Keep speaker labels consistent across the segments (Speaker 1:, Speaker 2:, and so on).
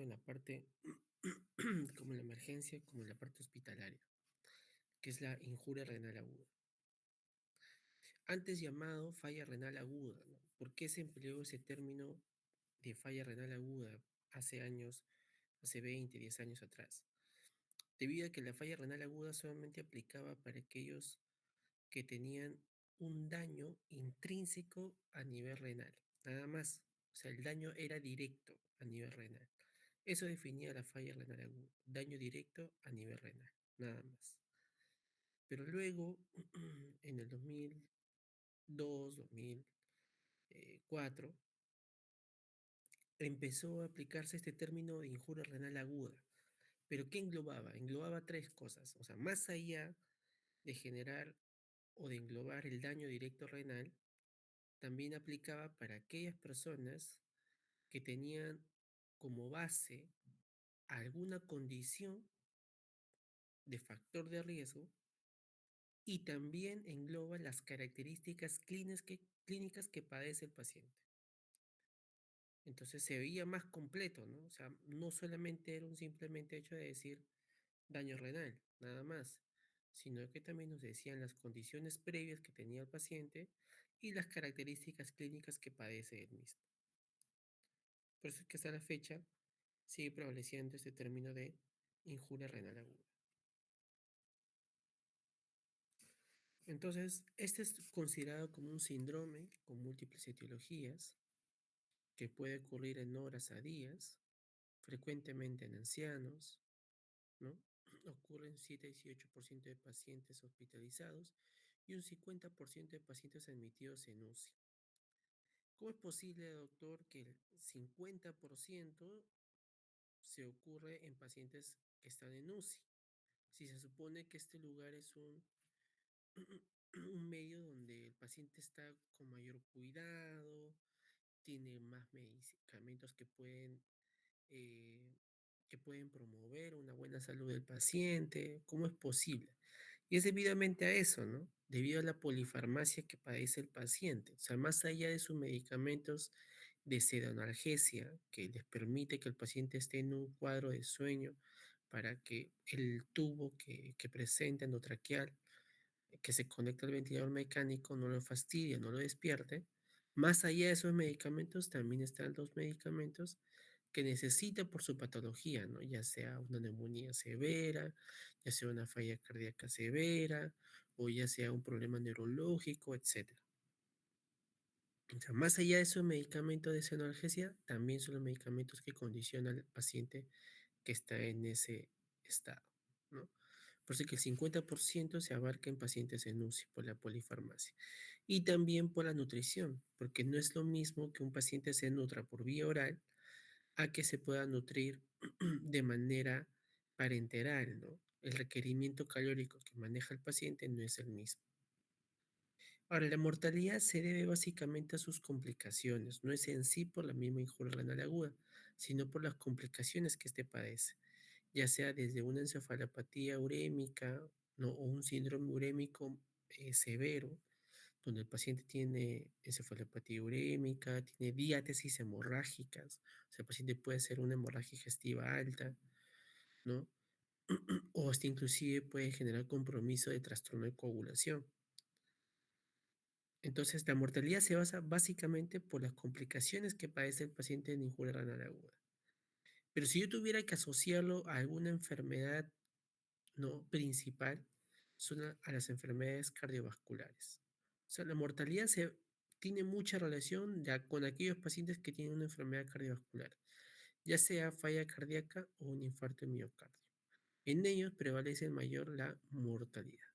Speaker 1: tanto en la parte como en la emergencia, como en la parte hospitalaria, que es la injuria renal aguda. Antes llamado falla renal aguda, ¿no? ¿Por qué se empleó ese término de falla renal aguda hace años, hace 20, 10 años atrás? Debido a que la falla renal aguda solamente aplicaba para aquellos que tenían un daño intrínseco a nivel renal, nada más. O sea, el daño era directo a nivel renal. Eso definía la falla renal aguda, daño directo a nivel renal, nada más. Pero luego, en el 2002, 2004, empezó a aplicarse este término de injuria renal aguda. ¿Pero qué englobaba? Englobaba tres cosas. O sea, más allá de generar o de englobar el daño directo renal, también aplicaba para aquellas personas que tenían como base alguna condición de factor de riesgo y también engloba las características clínicas que padece el paciente. Entonces se veía más completo, ¿no? O sea, no solamente era un simplemente hecho de decir daño renal, nada más, sino que también nos decían las condiciones previas que tenía el paciente y las características clínicas que padece él mismo. Por eso es que hasta la fecha sigue prevaleciendo este término de injuria renal aguda. Entonces, este es considerado como un síndrome con múltiples etiologías que puede ocurrir en horas a días, frecuentemente en ancianos, ¿no? Ocurre en 7 y 18% de pacientes hospitalizados y un 50% de pacientes admitidos en UCI. ¿Cómo es posible, doctor, que el 50% se ocurre en pacientes que están en UCI? Si se supone que este lugar es un medio donde el paciente está con mayor cuidado, tiene más medicamentos eh, que pueden promover una buena salud del paciente. ¿Cómo es posible? Y es debidamente a eso, ¿no? Debido a la polifarmacia que padece el paciente. O sea, más allá de sus medicamentos de sedanalgesia, que les permite que el paciente esté en un cuadro de sueño para que el tubo que presenta endotraqueal que se conecta al ventilador mecánico no lo fastidie, no lo despierte. Más allá de esos medicamentos, también están los medicamentos que necesita por su patología, ¿no? Ya sea una neumonía severa, ya sea una falla cardíaca severa, o ya sea un problema neurológico, etcétera. O sea, más allá de esos medicamentos de analgesia, también son los medicamentos que condicionan al paciente que está en ese estado, ¿no? Por eso que el 50% se abarca en pacientes en UCI por la polifarmacia. Y también por la nutrición, porque no es lo mismo que un paciente se nutra por vía oral a que se pueda nutrir de manera parenteral, ¿no? El requerimiento calórico que maneja el paciente no es el mismo. Ahora, la mortalidad se debe básicamente a sus complicaciones, no es en sí por la misma injuria renal aguda, sino por las complicaciones que éste padece, ya sea desde una encefalopatía urémica, ¿no? O un síndrome urémico severo, donde el paciente tiene encefalopatía urémica, tiene diátesis hemorrágicas, o sea, el paciente puede ser una hemorragia digestiva alta, ¿no? O hasta inclusive puede generar compromiso de trastorno de coagulación. Entonces, la mortalidad se basa básicamente por las complicaciones que padece el paciente en injuria renal aguda. Pero si yo tuviera que asociarlo a alguna enfermedad no principal, son a las enfermedades cardiovasculares. O sea, la mortalidad tiene mucha relación ya con aquellos pacientes que tienen una enfermedad cardiovascular, ya sea falla cardíaca o un infarto de miocardio. En ellos prevalece mayor la mortalidad.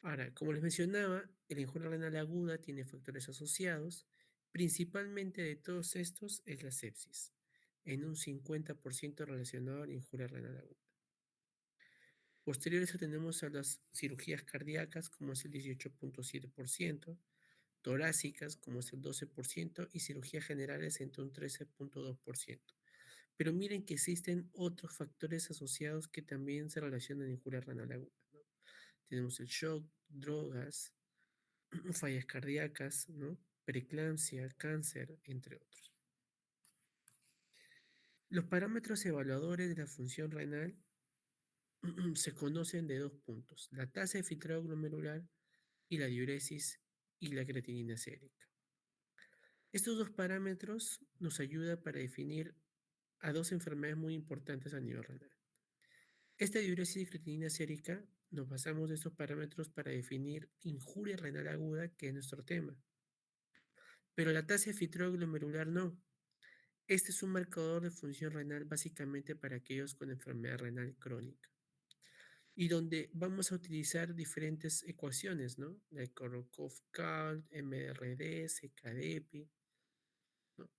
Speaker 1: Ahora, como les mencionaba, la injuria renal aguda tiene factores asociados. Principalmente de todos estos es la sepsis, en un 50% relacionado a la injuria renal aguda. Posterior a eso tenemos a las cirugías cardíacas, como es el 18.7%, torácicas, como es el 12%, y cirugías generales entre un 13.2%. Pero miren que existen otros factores asociados que también se relacionan a injuria renal aguda, ¿no? Tenemos el shock, drogas, fallas cardíacas, ¿no? Preeclampsia, cáncer, entre otros. Los parámetros evaluadores de la función renal se conocen de dos puntos, la tasa de filtrado glomerular y la diuresis y la creatinina sérica. Estos dos parámetros nos ayudan para definir a dos enfermedades muy importantes a nivel renal. Esta diuresis y creatinina sérica nos basamos de estos parámetros para definir injuria renal aguda, que es nuestro tema. Pero la tasa de filtrado glomerular no. Este es un marcador de función renal básicamente para aquellos con enfermedad renal crónica. Y donde vamos a utilizar diferentes ecuaciones, ¿no? La Korokov-Kalt, MRD, CKD-EPI, ¿no?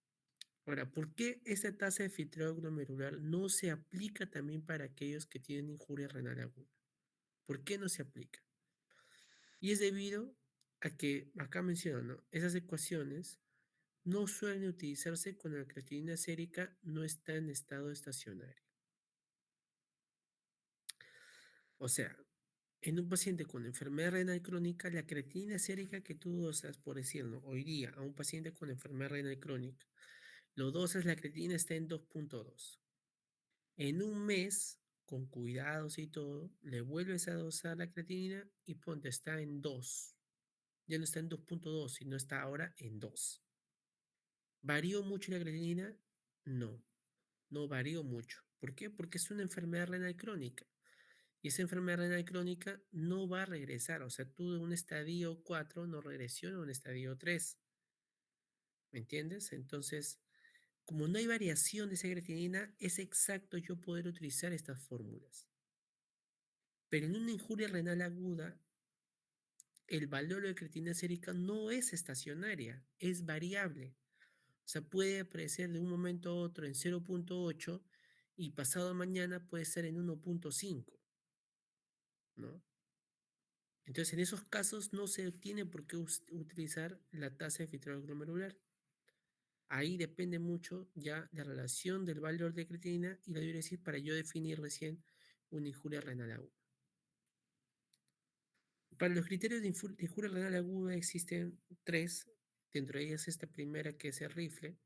Speaker 1: Ahora, ¿por qué esta tasa de filtrado glomerular no se aplica también para aquellos que tienen injuria renal aguda? ¿Por qué no se aplica? Y es debido a que, acá menciono, ¿no? Esas ecuaciones no suelen utilizarse cuando la creatinina sérica no está en estado estacionario. O sea, en un paciente con enfermedad renal crónica, la creatinina sérica que tú dosas, por decirlo, hoy día a un paciente con enfermedad renal crónica, lo dosas, la creatinina está en 2.2. En un mes, con cuidados y todo, le vuelves a dosar la creatinina y ponte, está en 2. Ya no está en 2.2, sino está ahora en 2. ¿Varió mucho la creatinina? No, no varió mucho. ¿Por qué? Porque es una enfermedad renal crónica. Y esa enfermedad renal crónica no va a regresar. O sea, tú de un estadio 4 no regresó a un estadio 3. ¿Me entiendes? Entonces, como no hay variación de esa creatinina, es exacto yo poder utilizar estas fórmulas. Pero en una injuria renal aguda, el valor de creatinina sérica no es estacionaria, es variable. O sea, puede aparecer de un momento a otro en 0.8 y pasado mañana puede ser en 1.5, ¿no? Entonces, en esos casos no se tiene por qué utilizar la tasa de filtrado glomerular. Ahí depende mucho ya la relación del valor de creatinina y la diuresis para yo definir recién una injuria renal aguda. Para los criterios de injuria renal aguda existen tres, dentro de ellas esta primera que es el rifle,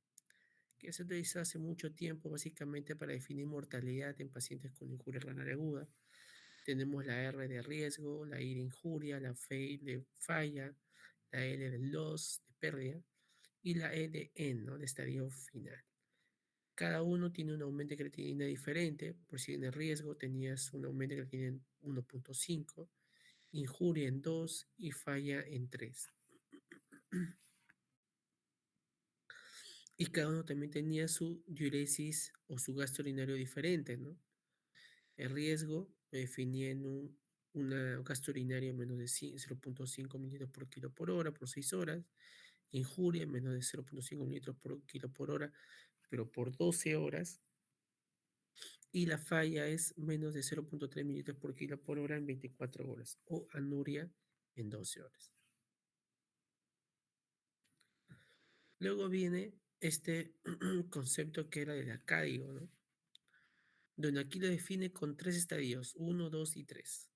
Speaker 1: que se utiliza hace mucho tiempo básicamente para definir mortalidad en pacientes con injuria renal aguda. Tenemos la R de riesgo, la I de injuria, la F de falla, la L de loss, de pérdida, y la E de N, ¿no? De estadio final. Cada uno tiene un aumento de creatinina diferente. Por si en el riesgo tenías un aumento de creatinina en 1.5, injuria en 2 y falla en 3. Y cada uno también tenía su diuresis o su gasto urinario diferente, ¿no? El riesgo lo definía en una gasto urinario menos de 0.5 mililitros por kilo por hora por 6 horas. Injuria menos de 0.5 mililitros por kilo por hora, pero por 12 horas. Y la falla es menos de 0.3 mililitros por kilo por hora en 24 horas. O anuria en 12 horas. Luego viene este concepto que era del acádigo, ¿no? Donde aquí lo define con tres estadios, 1, 2 y 3.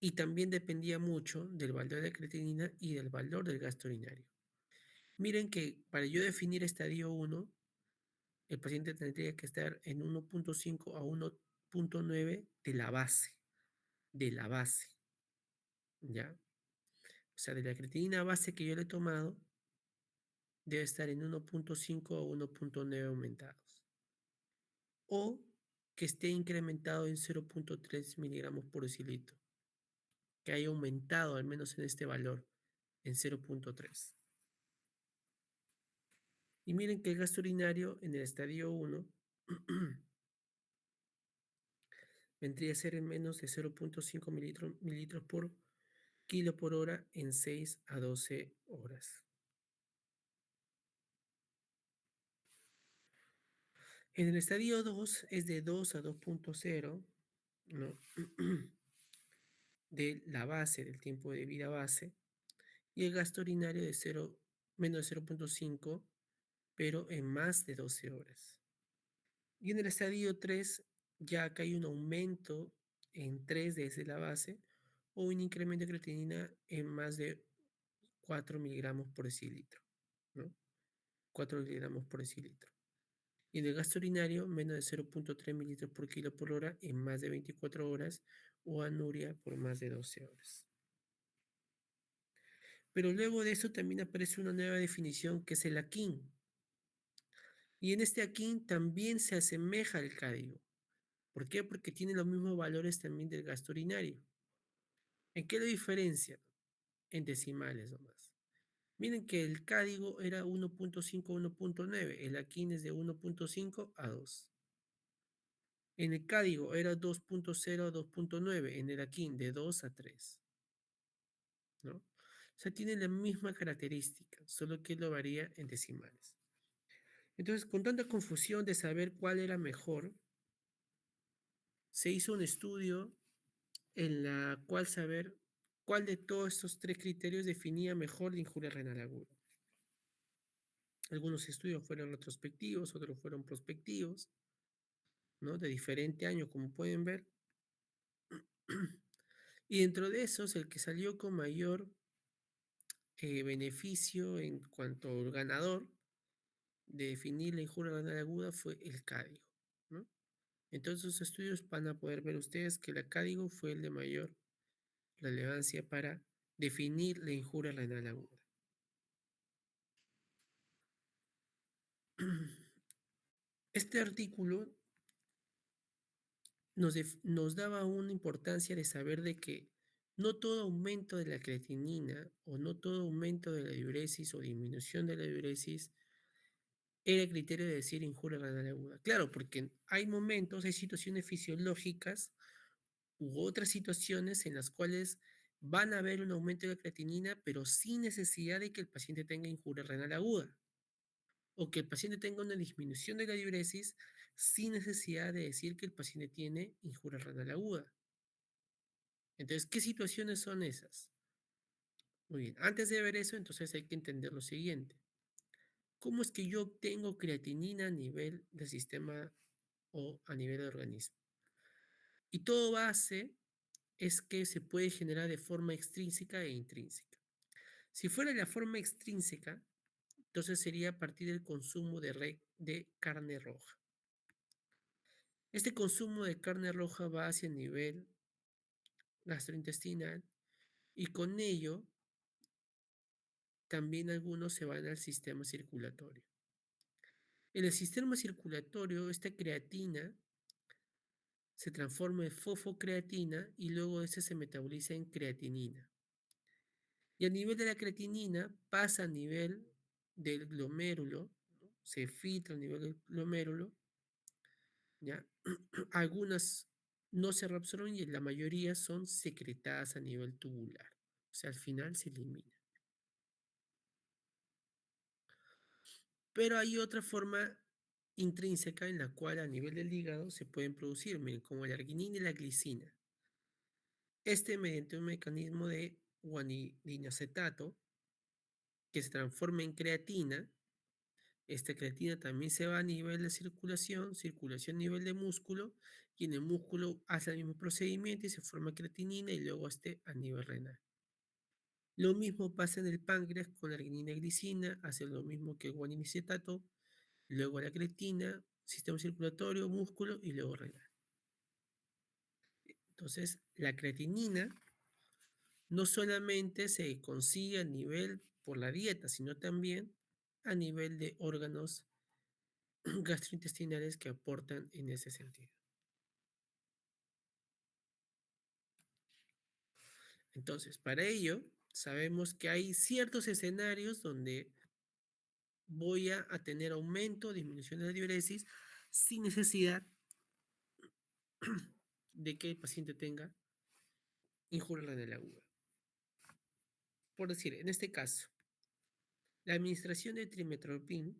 Speaker 1: Y también dependía mucho del valor de creatinina y del valor del gasto urinario. Miren que para yo definir estadio 1, el paciente tendría que estar en 1.5 a 1.9 de la base, ¿ya? O sea, de la creatinina base que yo le he tomado, debe estar en 1.5 a 1.9 aumentados. O que esté incrementado en 0.3 miligramos por decilitro, que haya aumentado al menos en este valor, en 0.3. Y miren que el gasto urinario en el estadio 1 vendría a ser en menos de 0.5 mililitros por kilo por hora en 6 a 12 horas. En el estadio 2 es de 2 a 2.0, ¿no? De la base, del tiempo de vida base, y el gasto urinario de 0, menos de 0.5, pero en más de 12 horas. Y en el estadio 3, ya acá hay un aumento en 3 desde la base, o un incremento de creatinina en más de 4 miligramos por decilitro, ¿no? 4 miligramos por decilitro. y en el gasto urinario menos de 0,3 mililitros por kilo por hora en más de 24 horas o anuria por más de 12 horas. Pero luego de eso también aparece una nueva definición que es el aquín. Y en este aquín también se asemeja al cádigo. ¿Por qué? Porque tiene los mismos valores también del gasto urinario. ¿En qué lo diferencia? En decimales nomás. Miren que el cádigo era 1,5 a 1,9, el aquín es de 1,5 a 2. En el cádigo era 2,0 a 2,9, en el aquín de 2 a 3, ¿no? O sea, tiene la misma característica, solo que lo varía en decimales. Entonces, con tanta confusión de saber cuál era mejor, se hizo un estudio en la cual saber cuál de todos estos tres criterios definía mejor la injuria renal aguda. Algunos estudios fueron retrospectivos, otros fueron prospectivos, ¿no? De diferente año, como pueden ver. Y dentro de esos, el que salió con mayor beneficio en cuanto al ganador de definir la injuria renal aguda fue el cádigo, ¿no? Entonces, los estudios van a poder ver ustedes que el cádigo fue el de mayor relevancia para definir la injuria renal aguda. Este artículo nos daba una importancia de saber de que no todo aumento de la creatinina o no todo aumento de la diuresis o disminución de la diuresis era criterio de decir injuria renal aguda. Claro, porque hay momentos, hay situaciones fisiológicas u otras situaciones en las cuales van a haber un aumento de la creatinina, pero sin necesidad de que el paciente tenga injuria renal aguda, o que el paciente tenga una disminución de la diuresis sin necesidad de decir que el paciente tiene injuria renal aguda. Entonces, ¿qué situaciones son esas? Muy bien, antes de ver eso, entonces hay que entender lo siguiente. ¿Cómo es que yo obtengo creatinina a nivel del sistema o a nivel del organismo? Y todo base es que se puede generar de forma extrínseca e intrínseca. Si fuera la forma extrínseca, entonces sería a partir del consumo de carne roja. Este consumo de carne roja va hacia el nivel gastrointestinal y con ello también algunos se van al sistema circulatorio. En el sistema circulatorio, esta creatina se transforma en fosfocreatina y luego ese se metaboliza en creatinina. Y a nivel de la creatinina pasa a nivel del glomérulo, ¿no? Se filtra a nivel del glomérulo, ¿ya? Algunas no se reabsorben y la mayoría son secretadas a nivel tubular. O sea, al final se elimina. Pero hay otra forma intrínseca en la cual a nivel del hígado se pueden producir, miren, como la arginina y la glicina. Este mediante un mecanismo de guanidinoacetato que se transforma en creatina. Esta creatina también se va a nivel de circulación, circulación a nivel de músculo, y en el músculo hace el mismo procedimiento y se forma creatinina y luego a nivel renal. Lo mismo pasa en el páncreas con la arginina y glicina, hace lo mismo que el guanidinoacetato, luego la creatina, sistema circulatorio, músculo y luego renal. Entonces, la creatinina no solamente se consigue a nivel por la dieta, sino también a nivel de órganos gastrointestinales que aportan en ese sentido. Entonces, para ello, sabemos que hay ciertos escenarios donde voy a tener aumento o disminución de la diuresis sin necesidad de que el paciente tenga injuria renal aguda. Por decir, en este caso, la administración de trimethoprim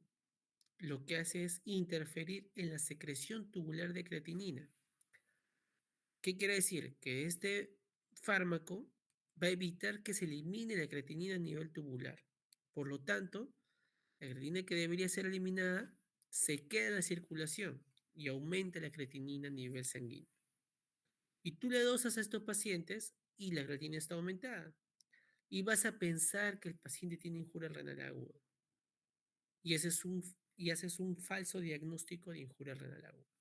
Speaker 1: lo que hace es interferir en la secreción tubular de creatinina. ¿Qué quiere decir? Que este fármaco va a evitar que se elimine la creatinina a nivel tubular. Por lo tanto, la creatinina que debería ser eliminada se queda en la circulación y aumenta la creatinina a nivel sanguíneo. Y tú le dosas a estos pacientes y la creatinina está aumentada. Y vas a pensar que el paciente tiene injuria renal aguda. Y ese es un y haces un falso diagnóstico de injuria renal aguda,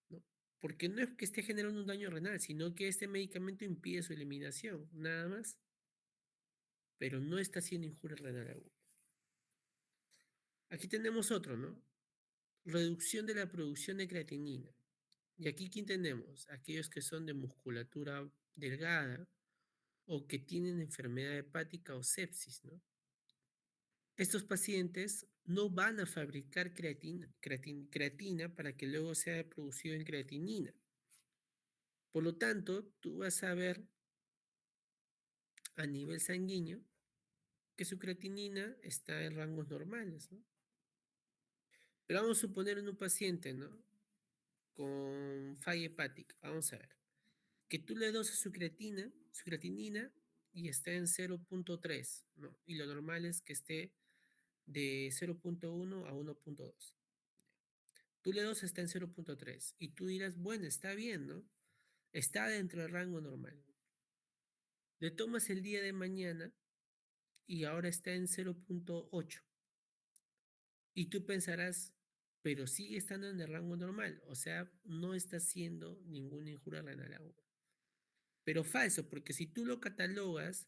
Speaker 1: ¿no? Porque no es que esté generando un daño renal, sino que este medicamento impide su eliminación, nada más, pero no está haciendo injuria renal aguda. Aquí tenemos otro, ¿no? Reducción de la producción de creatinina. Y aquí, ¿quién tenemos? Aquellos que son de musculatura delgada o que tienen enfermedad hepática o sepsis, ¿no? Estos pacientes no van a fabricar creatina para que luego sea producido en creatinina. Por lo tanto, tú vas a ver a nivel sanguíneo que su creatinina está en rangos normales, ¿no? Pero vamos a suponer en un paciente, ¿no? Con falla hepática. Vamos a ver. Que tú le doses su creatinina, y está en 0,3, ¿no? Y lo normal es que esté de 0,1 a 1,2. Tú le dos está en 0,3 y tú dirás, bueno, está bien, ¿no? Está dentro del rango normal. Le tomas el día de mañana y ahora está en 0,8. Y tú pensarás, pero sigue estando en el rango normal, o sea, no está haciendo ninguna injuria renal aguda. Pero falso, porque si tú lo catalogas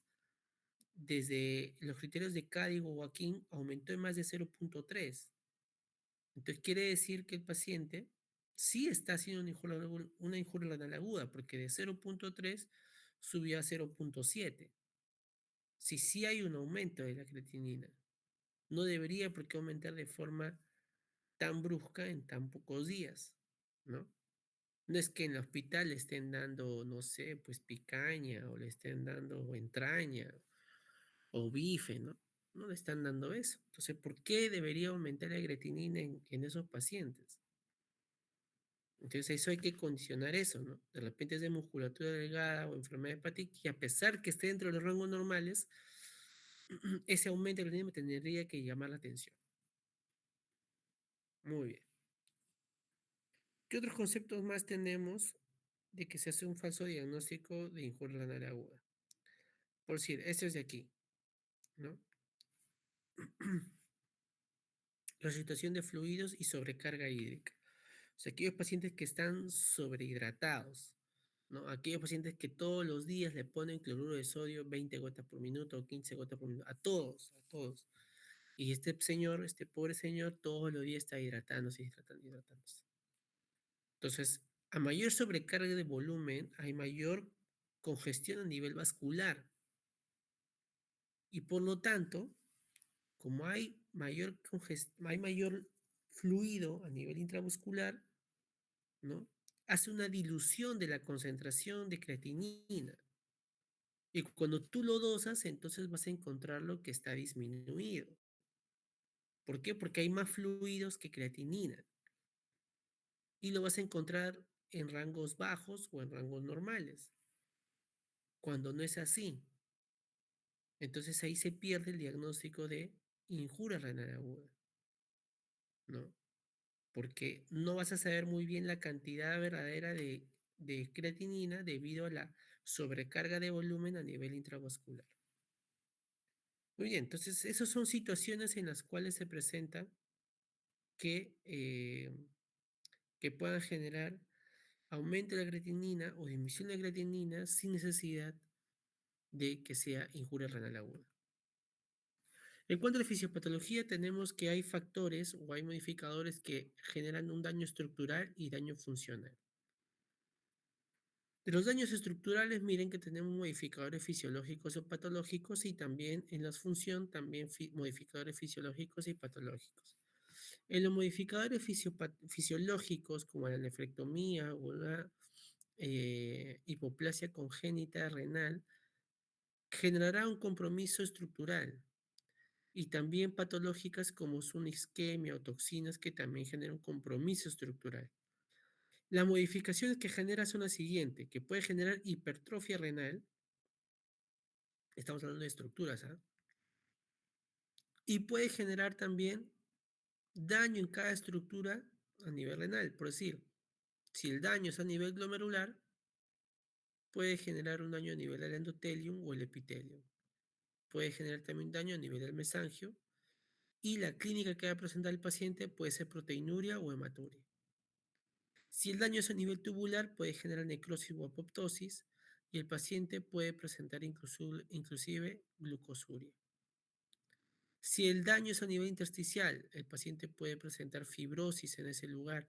Speaker 1: desde los criterios de Cádiz o Joaquín, aumentó en más de 0,3. Entonces quiere decir que el paciente sí está haciendo una injuria renal aguda, porque de 0,3 subió a 0,7. Si sí hay un aumento de la creatinina, no debería por qué aumentar de forma tan brusca en tan pocos días, ¿no? No es que en el hospital le estén dando, no sé, pues picaña o le estén dando entraña o bife, ¿no? No le están dando eso. Entonces, ¿por qué debería aumentar la creatinina en esos pacientes? Entonces, eso hay que condicionar eso, ¿no? De repente es de musculatura delgada o enfermedad hepática y a pesar que esté dentro de los rangos normales, ese aumento de creatinina tendría que llamar la atención. Muy bien. ¿Qué otros conceptos más tenemos de que se hace un falso diagnóstico de injuria renal aguda? Por decir, este es de aquí, ¿no? La situación de fluidos y sobrecarga hídrica. O sea, aquellos pacientes que están sobrehidratados, ¿no? Aquellos pacientes que todos los días le ponen cloruro de sodio 20 gotas por minuto o 15 gotas por minuto, a todos, a todos. Y este señor, este pobre señor, todos los días está hidratándose, hidratándose. Entonces, a mayor sobrecarga de volumen, hay mayor congestión a nivel vascular. Y por lo tanto, como hay mayor fluido a nivel intramuscular, ¿no? Hace una dilución de la concentración de creatinina. Y cuando tú lo dosas, entonces vas a encontrar lo que está disminuido. ¿Por qué? Porque hay más fluidos que creatinina. Y lo vas a encontrar en rangos bajos o en rangos normales. Cuando no es así, entonces ahí se pierde el diagnóstico de injuria renal aguda, ¿no? Porque no vas a saber muy bien la cantidad verdadera de creatinina debido a la sobrecarga de volumen a nivel intravascular. Muy bien, entonces esas son situaciones en las cuales se presenta que, que puedan generar aumento de la creatinina o disminución de la creatinina sin necesidad de que sea injuria renal aguda. En cuanto a la fisiopatología, tenemos que hay factores o hay modificadores que generan un daño estructural y daño funcional. De los daños estructurales, miren que tenemos modificadores fisiológicos o patológicos y también en la función, también modificadores fisiológicos y patológicos. En los modificadores fisiológicos, como la nefrectomía o la hipoplasia congénita renal, generará un compromiso estructural y también patológicas como son isquemia o toxinas que también generan un compromiso estructural. Las modificaciones que genera son las siguientes, que puede generar hipertrofia renal, estamos hablando de estructuras, ¿ah? Y puede generar también daño en cada estructura a nivel renal. Por decir, si el daño es a nivel glomerular, puede generar un daño a nivel del endotelium o el epitelio. Puede generar también daño a nivel del mesangio y la clínica que va a presentar el paciente puede ser proteinuria o hematuria. Si el daño es a nivel tubular, puede generar necrosis o apoptosis y el paciente puede presentar inclusive glucosuria. Si el daño es a nivel intersticial, el paciente puede presentar fibrosis en ese lugar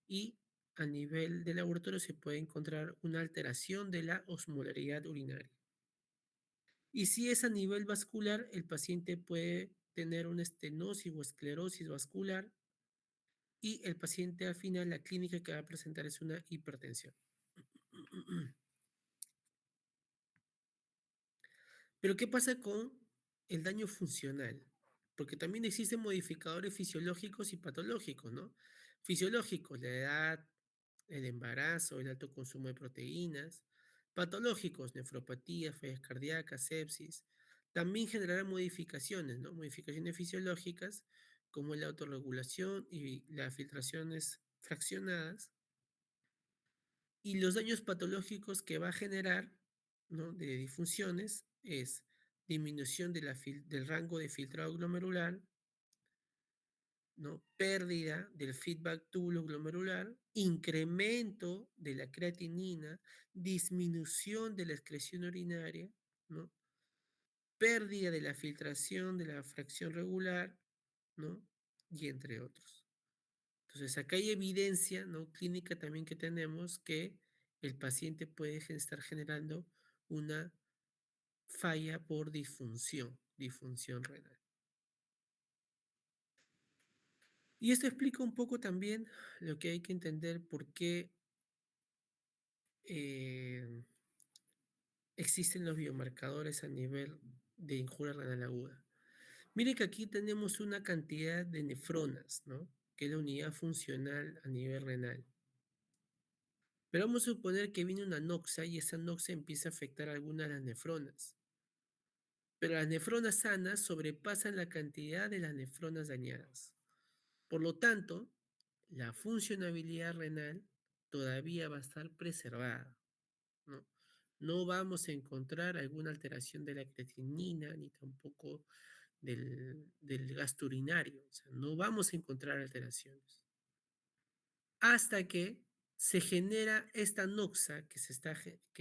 Speaker 1: y a nivel de laboratorio se puede encontrar una alteración de la osmolaridad urinaria. Y si es a nivel vascular, el paciente puede tener una estenosis o esclerosis vascular y el paciente al final, la clínica que va a presentar es una hipertensión. Pero ¿qué pasa con el daño funcional? Porque también existen modificadores fisiológicos y patológicos, ¿no? Fisiológicos, la edad, el embarazo, el alto consumo de proteínas. Patológicos, nefropatía, fallas cardíacas, sepsis. También generarán modificaciones, ¿no? Modificaciones fisiológicas como la autorregulación y las filtraciones fraccionadas y los daños patológicos que va a generar, ¿no? De disfunciones es disminución del rango de filtrado glomerular, ¿no? Pérdida del feedback túbulo glomerular, incremento de la creatinina, disminución de la excreción urinaria, ¿no? Pérdida de la filtración de la fracción regular, ¿no? Y entre otros. Entonces, acá hay evidencia, ¿no? Clínica también que tenemos que el paciente puede estar generando una falla por disfunción renal. Y esto explica un poco también lo que hay que entender por qué eh, existen los biomarcadores a nivel de injuria renal aguda. Mire que aquí tenemos una cantidad de nefronas, ¿no? Que es la unidad funcional a nivel renal. Pero vamos a suponer que viene una noxa y esa noxa empieza a afectar algunas de las nefronas. Pero las nefronas sanas sobrepasan la cantidad de las nefronas dañadas. Por lo tanto, la funcionabilidad renal todavía va a estar preservada, ¿no? No vamos a encontrar alguna alteración de la creatinina ni tampoco del gasto urinario. O sea, no vamos a encontrar alteraciones. Hasta que se genera esta noxa que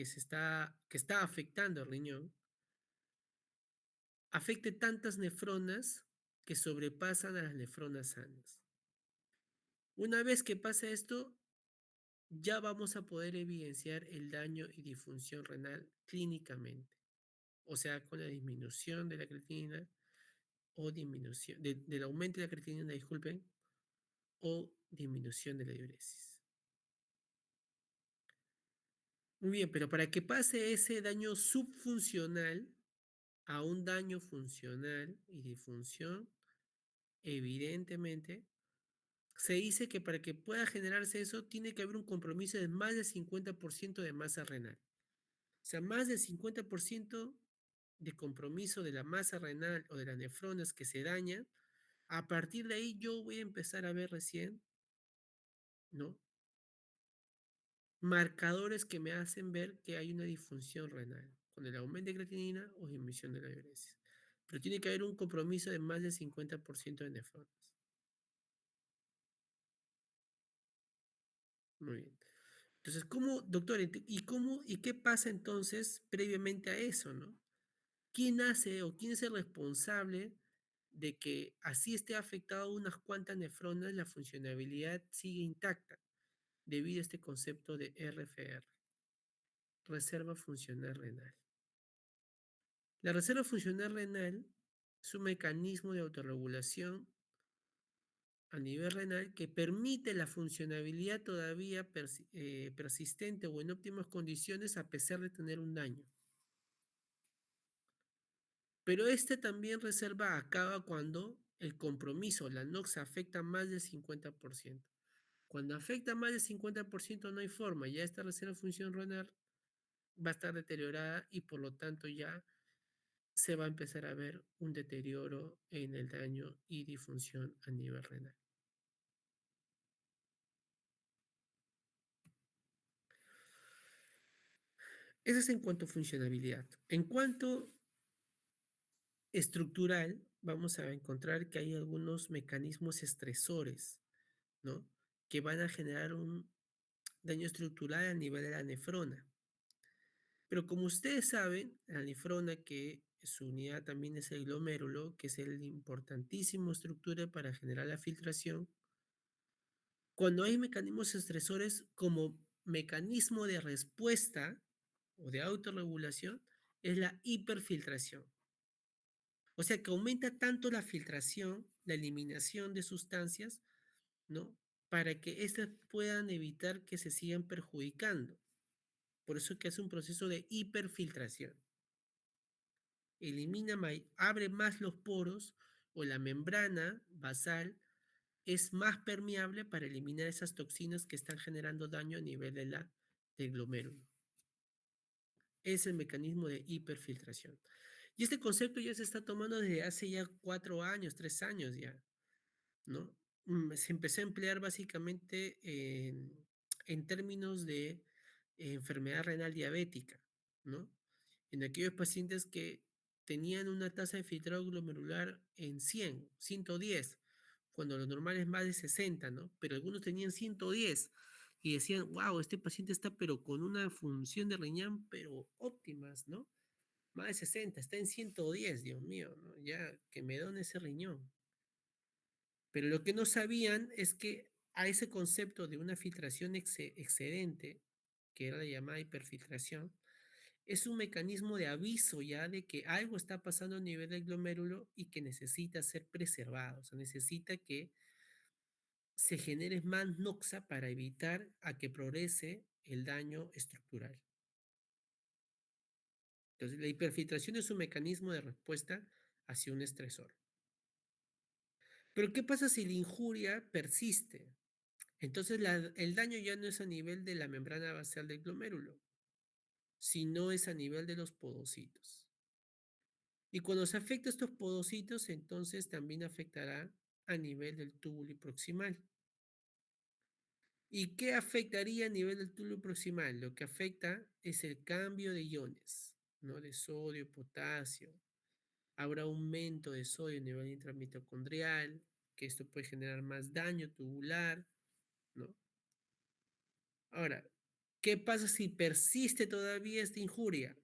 Speaker 1: está afectando al riñón, afecte tantas nefronas que sobrepasan a las nefronas sanas. Una vez que pasa esto, ya vamos a poder evidenciar el daño y disfunción renal clínicamente, o sea, con la disminución de la creatinina o disminución del aumento de la creatinina, disculpen, o disminución de la diuresis. Muy bien, pero para que pase ese daño subfuncional a un daño funcional y disfunción, evidentemente, se dice que para que pueda generarse eso, tiene que haber un compromiso de más del 50% de masa renal. O sea, más del 50% de compromiso de la masa renal o de las nefronas que se dañan. A partir de ahí yo voy a empezar a ver recién, ¿no? Marcadores que me hacen ver que hay una disfunción renal, con el aumento de creatinina o disminución de la diuresis. Pero tiene que haber un compromiso de más del 50% de nefronas. Muy bien. Entonces, ¿cómo, doctor, y qué pasa entonces previamente a eso, no? ¿Quién hace o quién es el responsable de que así esté afectado unas cuantas nefronas, la funcionabilidad sigue intacta debido a este concepto de RFR, reserva funcional renal? La reserva funcional renal es un mecanismo de autorregulación a nivel renal que permite la funcionabilidad todavía persistente o en óptimas condiciones a pesar de tener un daño. Pero este también reserva acaba cuando el compromiso, la NOx, afecta más del 50%. Cuando afecta más del 50% no hay forma, ya esta reserva de función renal va a estar deteriorada y por lo tanto ya se va a empezar a ver un deterioro en el daño y disfunción a nivel renal. Eso es en cuanto a funcionalidad. En cuanto estructural, vamos a encontrar que hay algunos mecanismos estresores, ¿no? Que van a generar un daño estructural a nivel de la nefrona. Pero como ustedes saben, la nefrona, que su unidad también es el glomérulo, que es el importantísimo estructura para generar la filtración, cuando hay mecanismos estresores como mecanismo de respuesta o de autorregulación, es la hiperfiltración. O sea que aumenta tanto la filtración, la eliminación de sustancias, ¿no? Para que éstas puedan evitar que se sigan perjudicando. Por eso es que hace un proceso de hiperfiltración. Abre más los poros o la membrana basal es más permeable para eliminar esas toxinas que están generando daño a nivel del glomérulo. Es el mecanismo de hiperfiltración. Y este concepto ya se está tomando desde hace ya 4 años, 3 años ya, ¿no? Se empezó a emplear básicamente en términos de enfermedad renal diabética, ¿no? En aquellos pacientes que tenían una tasa de filtrado glomerular en 100, 110, cuando lo normal es más de 60, ¿no? Pero algunos tenían 110 y decían, wow, este paciente está pero con una función de riñón, pero óptimas, ¿no? Más de 60, está en 110, Dios mío, ¿no? Ya que me done ese riñón. Pero lo que no sabían es que a ese concepto de una filtración excedente, que era la llamada hiperfiltración, es un mecanismo de aviso ya de que algo está pasando a nivel del glomérulo y que necesita ser preservado, o sea, necesita que se genere más noxa para evitar a que progrese el daño estructural. Entonces, la hiperfiltración es un mecanismo de respuesta hacia un estresor. Pero, ¿qué pasa si la injuria persiste? Entonces, el daño ya no es a nivel de la membrana basal del glomérulo, sino es a nivel de los podocitos. Y cuando se afecta estos podocitos, entonces también afectará a nivel del túbulo proximal. ¿Y qué afectaría a nivel del túbulo proximal? Lo que afecta es el cambio de iones, ¿no? De sodio, potasio. Habrá aumento de sodio a nivel intramitocondrial, que esto puede generar más daño tubular, ¿no? Ahora, ¿qué pasa si persiste todavía esta injuria?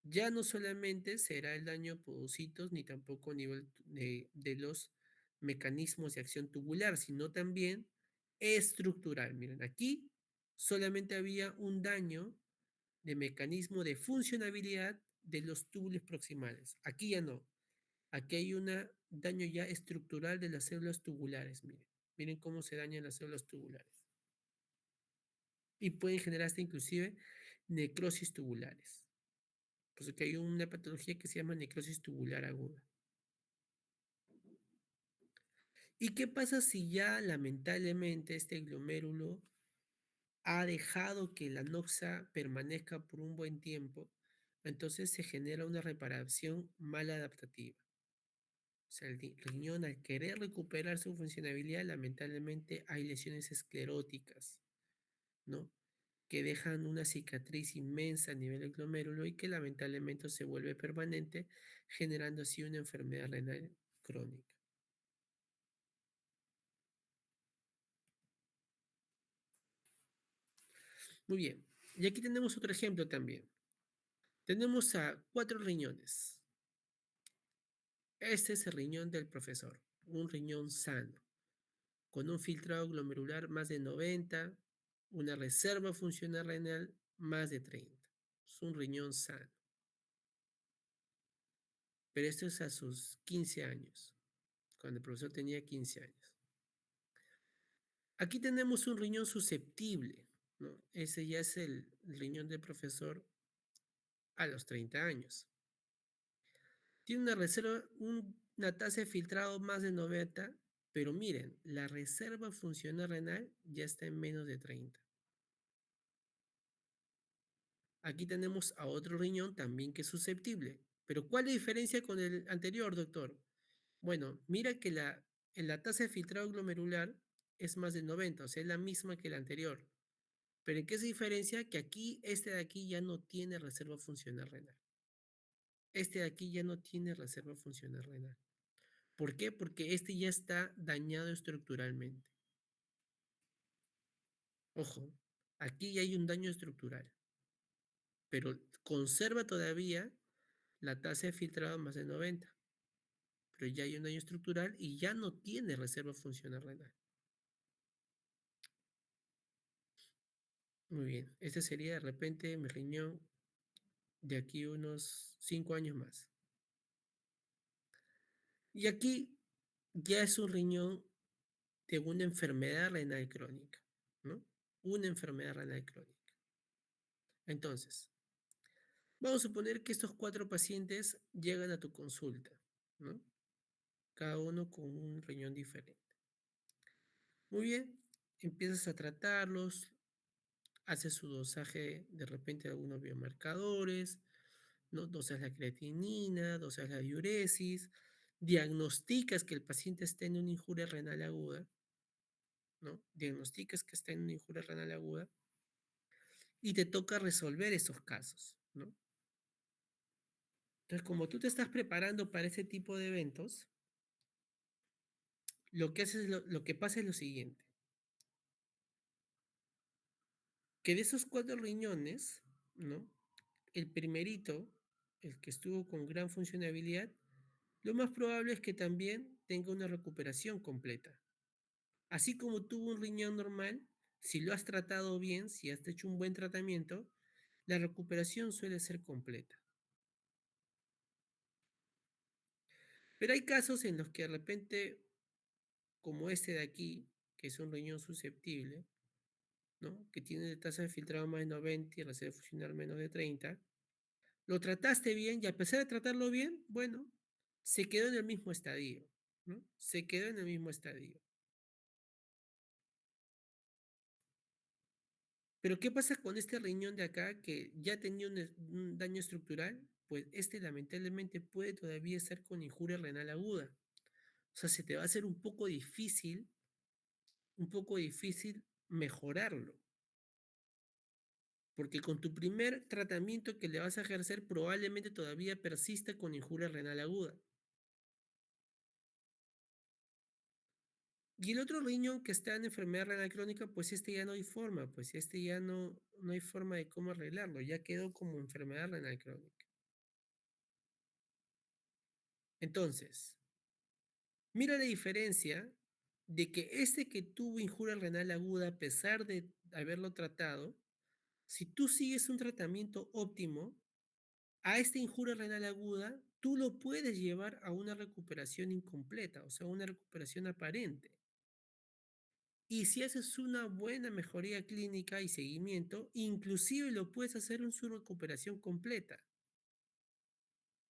Speaker 1: Ya no solamente será el daño a podocitos ni tampoco a nivel de los mecanismos de acción tubular, sino también estructural. Miren, aquí solamente había un daño de mecanismo de funcionabilidad de los túbulos proximales. Aquí ya no. Aquí hay un daño ya estructural de las células tubulares. Miren, miren cómo se dañan las células tubulares. Y pueden generar hasta inclusive necrosis tubulares. Pues que hay una patología que se llama necrosis tubular aguda. ¿Y qué pasa si ya lamentablemente este glomérulo ha dejado que la noxa permanezca por un buen tiempo? Entonces se genera una reparación maladaptativa. O sea, el riñón, al querer recuperar su funcionabilidad, lamentablemente hay lesiones escleróticas, ¿no? Que dejan una cicatriz inmensa a nivel del glomérulo y que lamentablemente se vuelve permanente, generando así una enfermedad renal crónica. Muy bien. Y aquí tenemos otro ejemplo también. Tenemos a 4 riñones. Este es el riñón del profesor, un riñón sano, con un filtrado glomerular más de 90, una reserva funcional renal más de 30. Es un riñón sano. Pero esto es a sus 15 años, cuando el profesor tenía 15 años. Aquí tenemos un riñón susceptible, ¿no? Ese ya es el riñón del profesor a los 30 años. Tiene una reserva, una tasa de filtrado más de 90, pero miren, la reserva funcional renal ya está en menos de 30. Aquí tenemos a otro riñón también que es susceptible. Pero ¿cuál es la diferencia con el anterior, doctor? Bueno, mira que la tasa de filtrado glomerular es más de 90, o sea, es la misma que la anterior. Pero ¿en qué se diferencia? Que aquí, este de aquí ya no tiene reserva funcional renal. Este de aquí ya no tiene reserva funcional renal. ¿Por qué? Porque este ya está dañado estructuralmente. Ojo, aquí ya hay un daño estructural, pero conserva todavía la tasa de filtrado más de 90, pero ya hay un daño estructural y ya no tiene reserva funcional renal. Muy bien, este sería de repente mi riñón de aquí unos 5 años más. Y aquí ya es un riñón de una enfermedad renal crónica, ¿no? Una enfermedad renal crónica. Entonces, vamos a suponer que estos 4 pacientes llegan a tu consulta, ¿no? Cada uno con un riñón diferente. Muy bien, empiezas a tratarlos, haces su dosaje de repente de algunos biomarcadores, ¿no? Dosas la creatinina, dosas la diuresis, diagnosticas que el paciente está en una injuria renal aguda, ¿no? Diagnosticas que está en una injuria renal aguda y te toca resolver esos casos, ¿no? Entonces, como tú te estás preparando para ese tipo de eventos, lo que haces, lo que pasa es lo siguiente, que de esos 4 riñones, ¿no? El primerito, el que estuvo con gran funcionabilidad, lo más probable es que también tenga una recuperación completa. Así como tuvo un riñón normal, si lo has tratado bien, si has hecho un buen tratamiento, la recuperación suele ser completa. Pero hay casos en los que de repente, como este de aquí, que es un riñón susceptible, ¿no? Que tiene tasa de filtrado más de 90 y reserva funcional menos de 30, lo trataste bien y a pesar de tratarlo bien, bueno, se quedó en el mismo estadio, ¿no? Se quedó en el mismo estadio. Pero ¿qué pasa con este riñón de acá que ya tenía un daño estructural? Pues este lamentablemente puede todavía estar con injuria renal aguda. O sea, se te va a hacer un poco difícil mejorarlo, porque con tu primer tratamiento que le vas a ejercer probablemente todavía persista con injuria renal aguda. Y el otro riñón que está en enfermedad renal crónica, pues este ya no hay forma, pues este ya no hay forma de cómo arreglarlo, ya quedó como enfermedad renal crónica. Entonces, mira la diferencia de que este que tuvo injuria renal aguda, a pesar de haberlo tratado, si tú sigues un tratamiento óptimo, a esta injuria renal aguda, tú lo puedes llevar a una recuperación incompleta, o sea, una recuperación aparente. Y si haces una buena mejoría clínica y seguimiento, inclusive lo puedes hacer en su recuperación completa.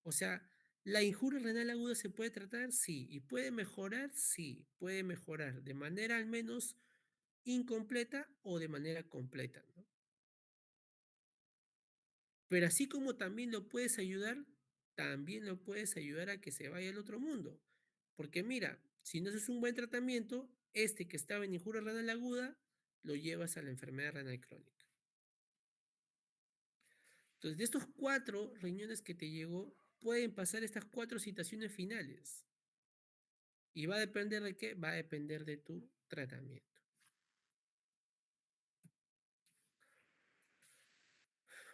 Speaker 1: O sea, ¿la injuria renal aguda se puede tratar? Sí. ¿Y puede mejorar? Sí, puede mejorar de manera al menos incompleta o de manera completa, ¿no? Pero así como también lo puedes ayudar, también lo puedes ayudar a que se vaya al otro mundo. Porque mira, si no haces un buen tratamiento, este que estaba en injuria renal aguda, lo llevas a la enfermedad renal crónica. Entonces, de estos 4 riñones que te llegó, pueden pasar estas 4 situaciones finales. ¿Y va a depender de qué? Va a depender de tu tratamiento.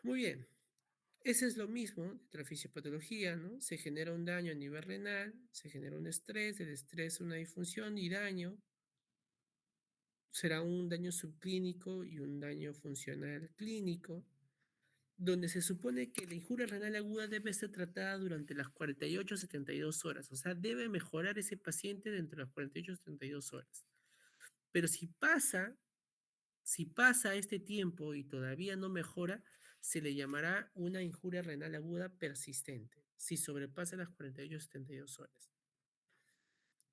Speaker 1: Muy bien, ese es lo mismo de la fisiopatología, ¿no? Se genera un daño a nivel renal, se genera un estrés, el estrés una disfunción y daño. Será un daño subclínico y un daño funcional clínico, donde se supone que la injuria renal aguda debe ser tratada durante las 48 a 72 horas, o sea, debe mejorar ese paciente dentro de las 48 a 72 horas. Pero si pasa este tiempo y todavía no mejora, se le llamará una injuria renal aguda persistente, si sobrepasa las 48 a 72 horas.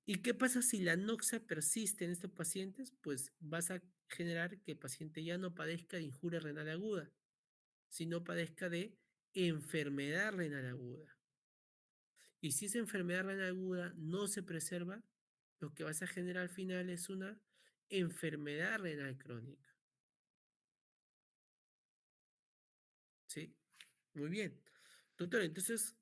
Speaker 1: ¿Y qué pasa si la noxa persiste en estos pacientes? Pues vas a generar que el paciente ya no padezca de injuria renal aguda, sino padezca de enfermedad renal aguda. Y si esa enfermedad renal aguda no se preserva, lo que vas a generar al final es una enfermedad renal crónica. ¿Sí? Muy bien. Doctor, entonces,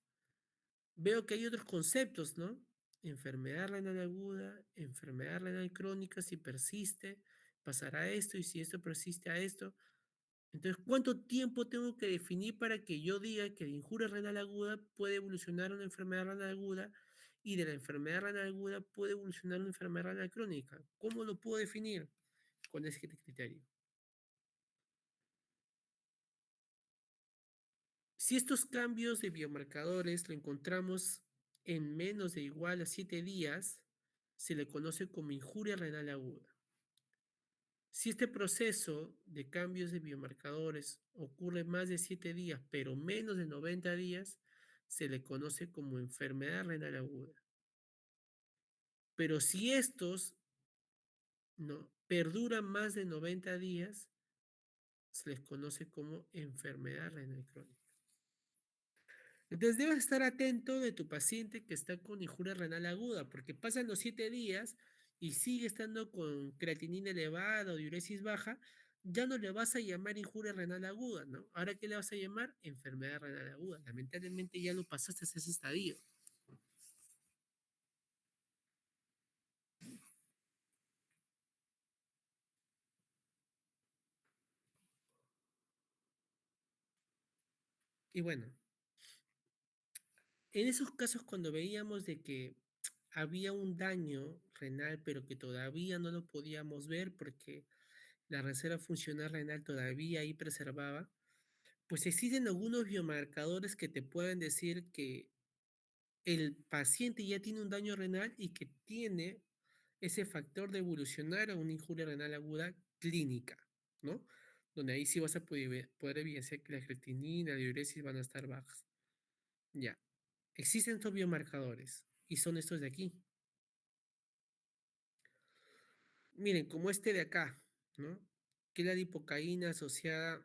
Speaker 1: Veo que hay otros conceptos, ¿no? Enfermedad renal aguda, enfermedad renal crónica, si persiste, pasará esto, y si esto persiste a esto. Entonces, ¿cuánto tiempo tengo que definir para que yo diga que la injuria renal aguda puede evolucionar a una enfermedad renal aguda y de la enfermedad renal aguda puede evolucionar a una enfermedad renal crónica? ¿Cómo lo puedo definir? Con ese criterio. Si estos cambios de biomarcadores lo encontramos en menos de igual a 7 días, se le conoce como injuria renal aguda. Si este proceso de cambios de biomarcadores ocurre más de 7 días, pero menos de 90 días, se le conoce como enfermedad renal aguda. Pero si estos no perduran más de 90 días, se les conoce como enfermedad renal crónica. Entonces debes estar atento de tu paciente que está con injuria renal aguda, porque pasan los 7 días y sigue estando con creatinina elevada o diuresis baja, ya no le vas a llamar injuria renal aguda, ¿no? Ahora, ¿qué le vas a llamar? Enfermedad renal aguda. Lamentablemente ya lo pasaste a ese estadio. Y bueno, en esos casos cuando veíamos de que había un daño renal, pero que todavía no lo podíamos ver porque la reserva funcional renal todavía ahí preservaba. Pues existen algunos biomarcadores que te pueden decir que el paciente ya tiene un daño renal y que tiene ese factor de evolucionar a una injuria renal aguda clínica, ¿no? Donde ahí sí vas a poder evidenciar que la creatinina, la diuresis van a estar bajas. Ya. Existen estos biomarcadores y son estos de aquí. Miren, como este de acá, ¿no? Que es la lipocaína asociada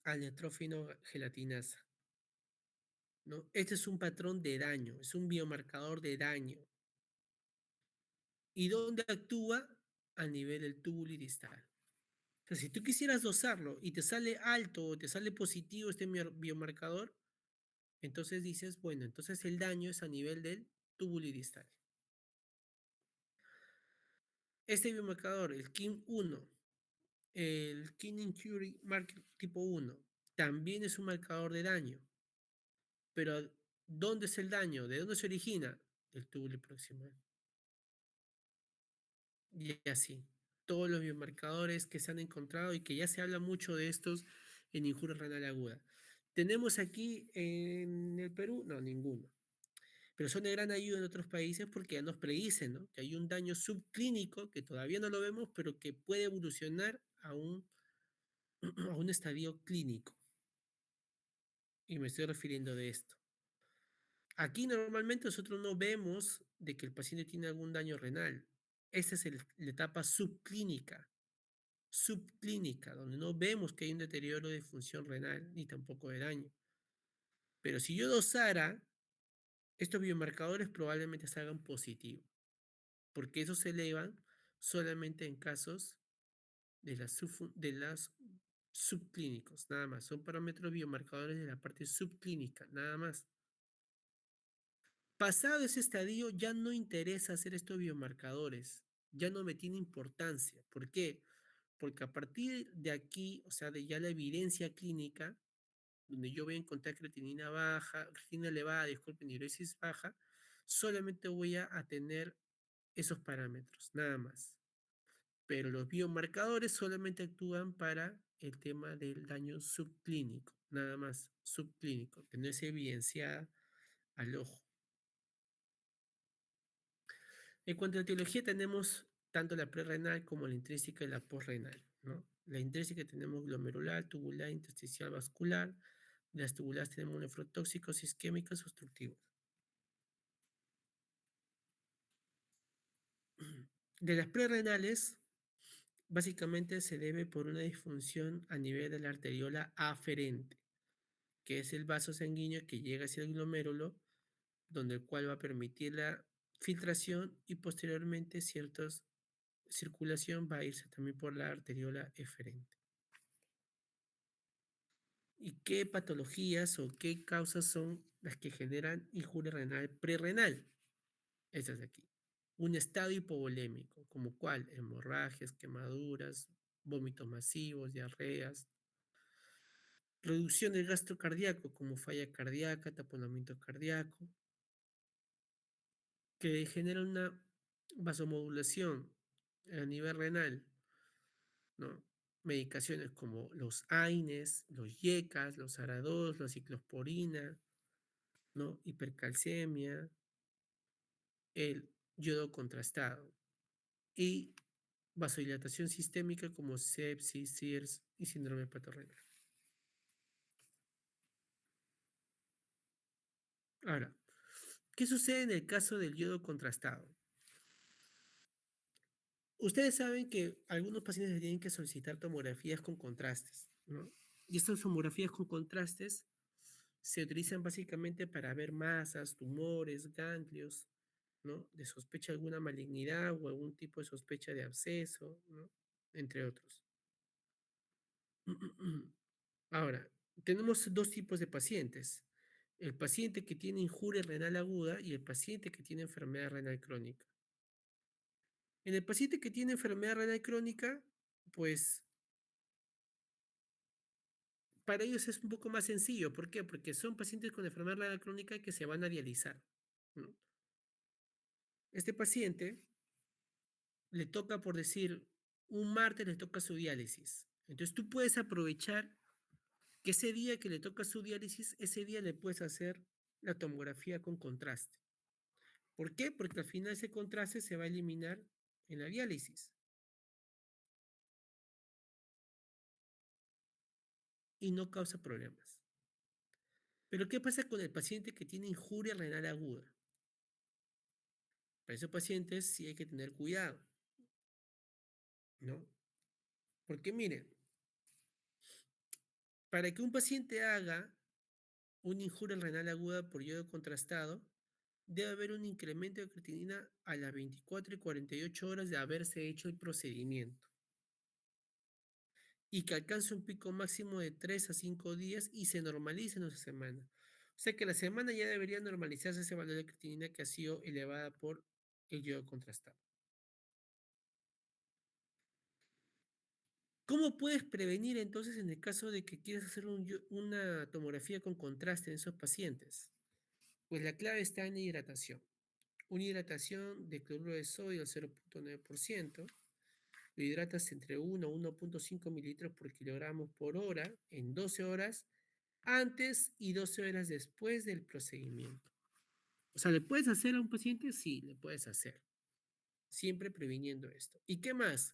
Speaker 1: al neutrófilo gelatinasa. ¿No? Este es un patrón de daño, es un biomarcador de daño. ¿Y dónde actúa? A nivel del túbulo y distal. Entonces, si tú quisieras dosarlo y te sale alto o te sale positivo este biomarcador, entonces dices, bueno, entonces el daño es a nivel del túbulo y distal. Este biomarcador, el KIM-1, el Kidney Injury Marker tipo 1, también es un marcador de daño. Pero, ¿dónde es el daño? ¿De dónde se origina? Del túbulo proximal. Y así, todos los biomarcadores que se han encontrado y que ya se habla mucho de estos en injuria renal aguda. ¿Tenemos aquí en el Perú? No, ninguno. Pero son de gran ayuda en otros países porque ya nos predicen, ¿no? Que hay un daño subclínico que todavía no lo vemos, pero que puede evolucionar a un estadio clínico. Y me estoy refiriendo de esto. Aquí normalmente nosotros no vemos de que el paciente tiene algún daño renal. Esta es la etapa subclínica, donde no vemos que hay un deterioro de función renal ni tampoco de daño. Pero si yo dosara, estos biomarcadores probablemente salgan positivos, porque esos se elevan solamente en casos de las subclínicos, nada más. Son parámetros biomarcadores de la parte subclínica, nada más. Pasado ese estadio, ya no interesa hacer estos biomarcadores, ya no me tiene importancia. ¿Por qué? Porque a partir de aquí, o sea, de ya la evidencia clínica, donde yo voy a encontrar creatinina baja, creatinina elevada, disculpen, diuresis baja, solamente voy a tener esos parámetros, nada más. Pero los biomarcadores solamente actúan para el tema del daño subclínico, nada más, subclínico, que no es evidenciada al ojo. En cuanto a etiología, tenemos tanto la prerrenal como la intrínseca y la postrenal, ¿no? La intrínseca tenemos glomerular, tubular, intersticial, vascular. De las tubulares tenemos nefrotóxicos, isquémicos, obstructivos. De las prerrenales, básicamente se debe por una disfunción a nivel de la arteriola aferente, que es el vaso sanguíneo que llega hacia el glomérulo, donde el cual va a permitir la filtración y posteriormente cierta circulación va a irse también por la arteriola eferente. ¿Y qué patologías o qué causas son las que generan injuria renal prerrenal? Estas de aquí. Un estado hipovolémico, como cuál, hemorragias, quemaduras, vómitos masivos, diarreas. Reducción del gasto cardíaco, como falla cardíaca, taponamiento cardíaco, que genera una vasomodulación a nivel renal, ¿no? Medicaciones como los AINES, los YECAS, los ARA2, la ciclosporina, ¿no? Hipercalcemia, el yodo contrastado y vasodilatación sistémica como sepsis, SIRS y síndrome hepatorrenal. Ahora, ¿qué sucede en el caso del yodo contrastado? Ustedes saben que algunos pacientes tienen que solicitar tomografías con contrastes, ¿no? Y estas tomografías con contrastes se utilizan básicamente para ver masas, tumores, ganglios, ¿no? De sospecha de alguna malignidad o algún tipo de sospecha de absceso, ¿no? Entre otros. Ahora, tenemos dos tipos de pacientes. El paciente que tiene injuria renal aguda y el paciente que tiene enfermedad renal crónica. En el paciente que tiene enfermedad renal crónica, pues para ellos es un poco más sencillo. ¿Por qué? Porque son pacientes con enfermedad renal crónica que se van a dializar, ¿no? Este paciente le toca, por decir, un martes le toca su diálisis. Entonces tú puedes aprovechar que ese día que le toca su diálisis, ese día le puedes hacer la tomografía con contraste. ¿Por qué? Porque al final ese contraste se va a eliminar en la diálisis y no causa problemas. Pero ¿qué pasa con el paciente que tiene injuria renal aguda? Para esos pacientes sí hay que tener cuidado, ¿no? Porque miren, para que un paciente haga una injuria renal aguda por yodo contrastado, debe haber un incremento de creatinina a las 24 y 48 horas de haberse hecho el procedimiento y que alcance un pico máximo de 3 a 5 días y se normalice en esa semana. O sea que la semana ya debería normalizarse ese valor de creatinina que ha sido elevada por el yodo contrastado. ¿Cómo puedes prevenir entonces en el caso de que quieras hacer una tomografía con contraste en esos pacientes? Pues la clave está en la hidratación. Una hidratación de cloruro de sodio al 0,9%. Lo hidratas entre 1 a 1,5 mililitros por kilogramo por hora en 12 horas antes y 12 horas después del procedimiento. O sea, ¿le puedes hacer a un paciente? Sí, le puedes hacer. Siempre previniendo esto. ¿Y qué más?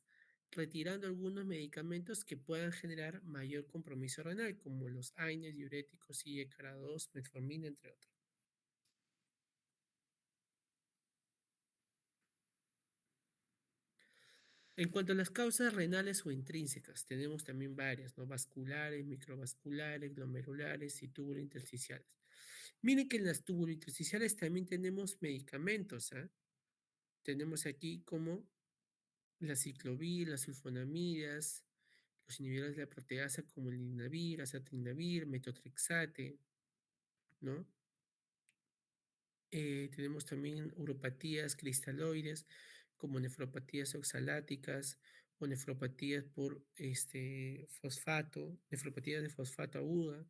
Speaker 1: Retirando algunos medicamentos que puedan generar mayor compromiso renal, como los AINES, diuréticos y ECARA2, metformina, entre otros. En cuanto a las causas renales o intrínsecas, tenemos también varias, ¿no? Vasculares, microvasculares, glomerulares y tubulointersticiales. Miren que en las tubulointersticiales también tenemos medicamentos, ¿ah? Tenemos aquí como la ciclovir, las sulfonamidas, los inhibidores de la proteasa como el linavir, azatinavir, metotrexate, ¿no? Tenemos también uropatías cristaloides, como nefropatías oxaláticas o nefropatías por fosfato, nefropatías de fosfato aguda,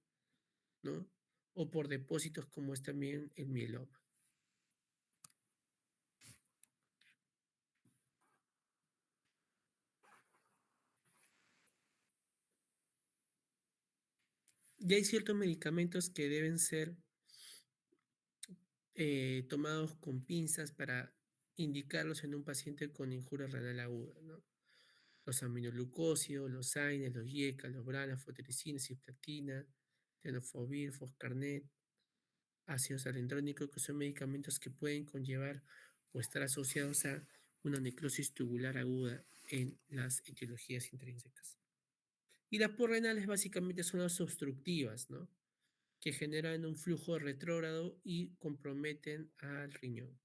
Speaker 1: ¿no? O por depósitos como es también el mieloma. Y hay ciertos medicamentos que deben ser tomados con pinzas para indicarlos en un paciente con injuria renal aguda, ¿no? Los aminoglucósidos, los AINES, los YECA, los BRANA, fotericina, cisplatina, tenofovir, foscarnet, ácido salindrónico, que son medicamentos que pueden conllevar o estar asociados a una necrosis tubular aguda en las etiologías intrínsecas. Y las porrenales básicamente son las obstructivas, ¿no? Que generan un flujo retrógrado y comprometen al riñón.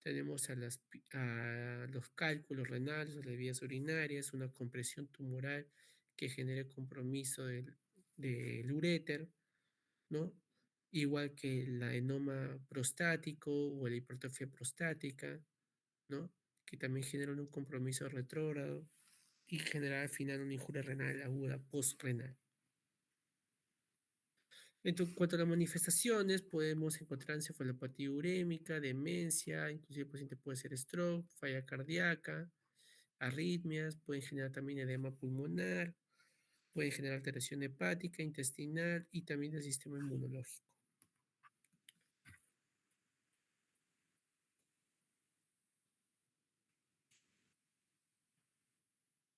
Speaker 1: Tenemos a los cálculos renales, las vías urinarias, una compresión tumoral que genere compromiso del uréter, ¿no? Igual que el adenoma prostático o la hipertrofia prostática, ¿no? Que también generan un compromiso retrógrado y generar al final una injuria renal aguda postrenal. En cuanto a las manifestaciones, podemos encontrar encefalopatía urémica, demencia, inclusive el paciente puede ser stroke, falla cardíaca, arritmias, pueden generar también edema pulmonar, pueden generar alteración hepática, intestinal y también del sistema inmunológico.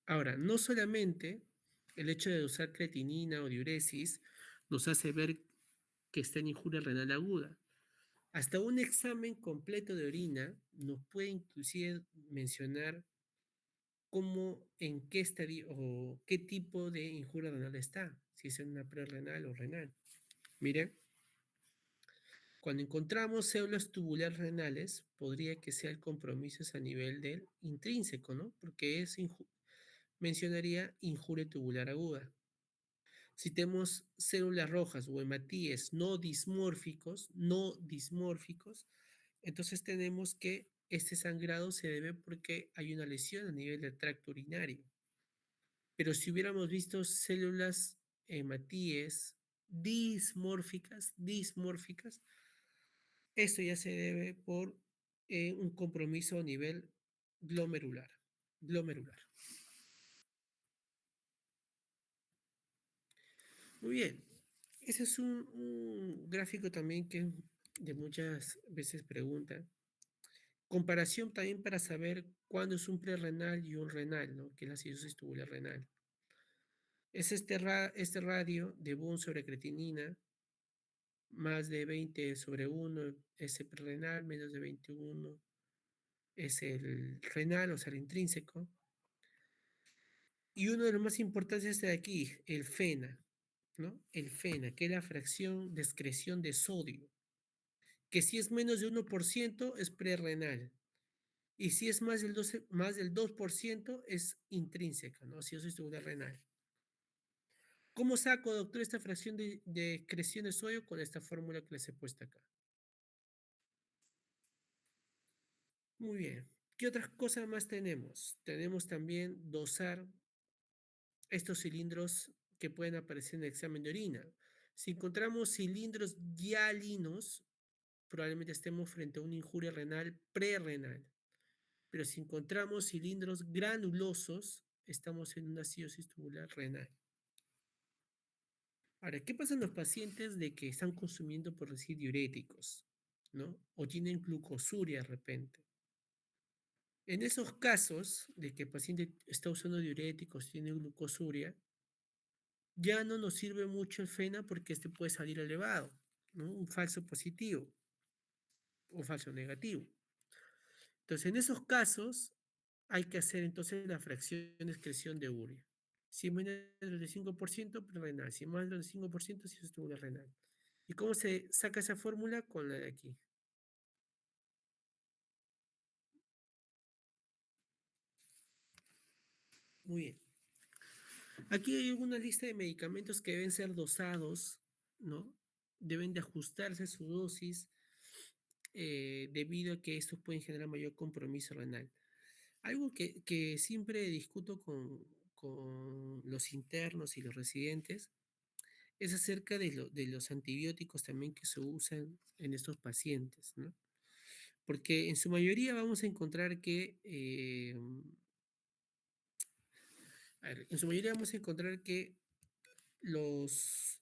Speaker 1: Ahora, no solamente el hecho de usar creatinina o diuresis nos hace ver que está en injuria renal aguda. Hasta un examen completo de orina nos puede inclusive mencionar cómo, en qué estadio o qué tipo de injuria renal está, si es en una prerrenal o renal. Mire, cuando encontramos células tubulares renales, podría que sea el compromiso es a nivel del intrínseco, ¿no? Porque mencionaría injuria tubular aguda. Si tenemos células rojas o hematíes no dismórficos, entonces tenemos que este sangrado se debe porque hay una lesión a nivel del tracto urinario. Pero si hubiéramos visto células hematíes dismórficas, esto ya se debe por un compromiso a nivel glomerular. Muy bien. Ese es un gráfico también que de muchas veces pregunta. Comparación también para saber cuándo es un prerrenal y un renal, ¿no? Que es la cirrosis tubular renal. Es este radio de Boone sobre creatinina, más de 20/1 es el prerrenal, menos de 21 es el renal, o sea, el intrínseco. Y uno de los más importantes es este de aquí, el FENA, ¿no? El FENA, que es la fracción de excreción de sodio, que si es menos de 1% es prerrenal. Y si es más del 2% es intrínseca, ¿no? Si eso es tubular renal. ¿Cómo saco, doctor, esta fracción de excreción de sodio? Con esta fórmula que les he puesto acá. Muy bien. ¿Qué otras cosas más tenemos? Tenemos también dosar estos cilindros que pueden aparecer en el examen de orina. Si encontramos cilindros dialinos, probablemente estemos frente a una injuria renal prerrenal. Pero si encontramos cilindros granulosos, estamos en una cirrosis tubular renal. Ahora, ¿qué pasa en los pacientes de que están consumiendo, por decir, diuréticos, ¿no? O tienen glucosuria de repente. En esos casos de que el paciente está usando diuréticos, tiene glucosuria, ya no nos sirve mucho el FENA porque este puede salir elevado, ¿no? Un falso positivo o falso negativo. Entonces, en esos casos, hay que hacer entonces la fracción de excreción de urea. Si es menos del 35%, renal. Si es más del 5%, si es tubular renal. ¿Y cómo se saca esa fórmula? Con la de aquí. Muy bien. Aquí hay una lista de medicamentos que deben ser dosados, ¿no? Deben de ajustarse su dosis debido a que estos pueden generar mayor compromiso renal. Algo que siempre discuto con los internos y los residentes es acerca de los antibióticos también que se usan en estos pacientes, ¿no? Porque en su mayoría vamos a encontrar que, a ver, en su mayoría vamos a encontrar que los,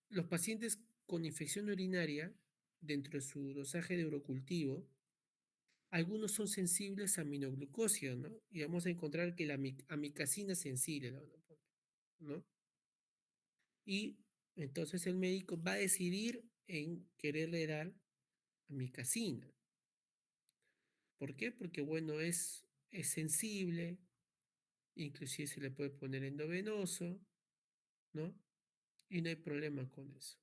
Speaker 1: los pacientes con infección urinaria, dentro de su dosaje de urocultivo, algunos son sensibles a aminoglucosia, ¿no? Y vamos a encontrar que la amicacina es sensible, ¿no? Y entonces el médico va a decidir en quererle dar amicacina. ¿Por qué? Porque, bueno, es sensible, inclusive se le puede poner endovenoso, ¿no? Y no hay problema con eso.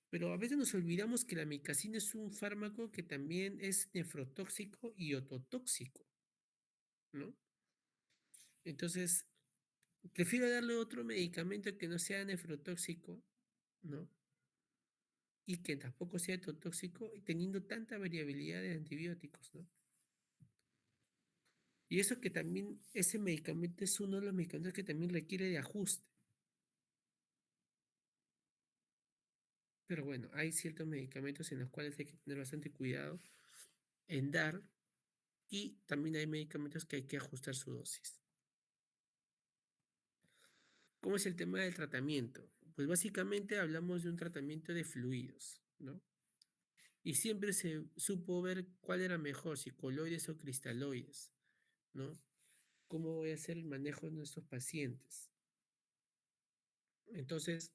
Speaker 1: Pero a veces nos olvidamos que la amicacina es un fármaco que también es nefrotóxico y ototóxico, ¿no? Entonces, Prefiero darle otro medicamento que no sea nefrotóxico, ¿no? Y que tampoco sea tóxico, y teniendo tanta variabilidad de antibióticos, ¿no? Y eso que también ese medicamento es uno de los medicamentos que también requiere de ajuste. Pero bueno, hay ciertos medicamentos en los cuales hay que tener bastante cuidado en dar y también hay medicamentos que hay que ajustar su dosis. ¿Cómo es el tema del tratamiento? Pues básicamente hablamos de un tratamiento de fluidos, ¿no? Y siempre se supo ver cuál era mejor, si coloides o cristaloides, ¿no? ¿Cómo voy a hacer el manejo de nuestros pacientes? Entonces,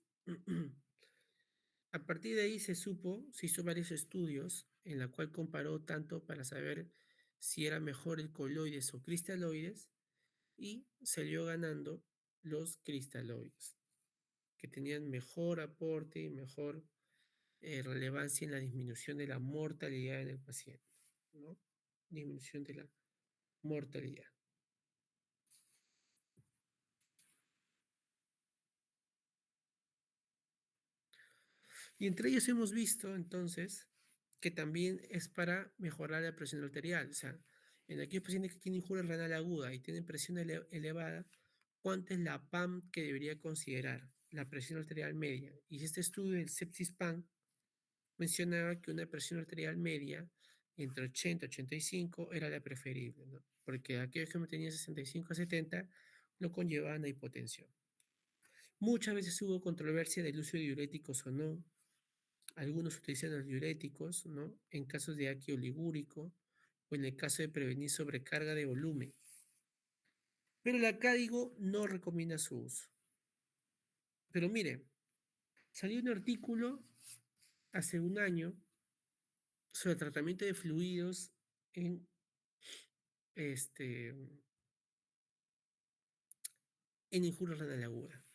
Speaker 1: a partir de ahí se supo, se hizo varios estudios en la cual comparó tanto para saber si era mejor el coloides o cristaloides y salió ganando los cristaloides, que tenían mejor aporte y mejor relevancia en la disminución de la mortalidad en el paciente, ¿no? Disminución de la mortalidad. Y entre ellos hemos visto entonces que también es para mejorar la presión arterial. O sea, en aquellos pacientes que tienen injuria renal aguda y tienen presión elevada, ¿cuánta es la PAM que debería considerar? La presión arterial media. Y este estudio del sepsis PAM mencionaba que una presión arterial media entre 80 y 85 era la preferible, ¿no? Porque aquellos que tenían 65 a 70 lo conllevaban a hipotensión. Muchas veces hubo controversia del uso de diuréticos o no. Algunos utilizan los diuréticos, ¿no? En casos de ácido oligúrico o en el caso de prevenir sobrecarga de volumen. Pero la CADIGO no recomienda su uso. Pero mire, salió un artículo hace un año sobre tratamiento de fluidos en, este, en injuria renal aguda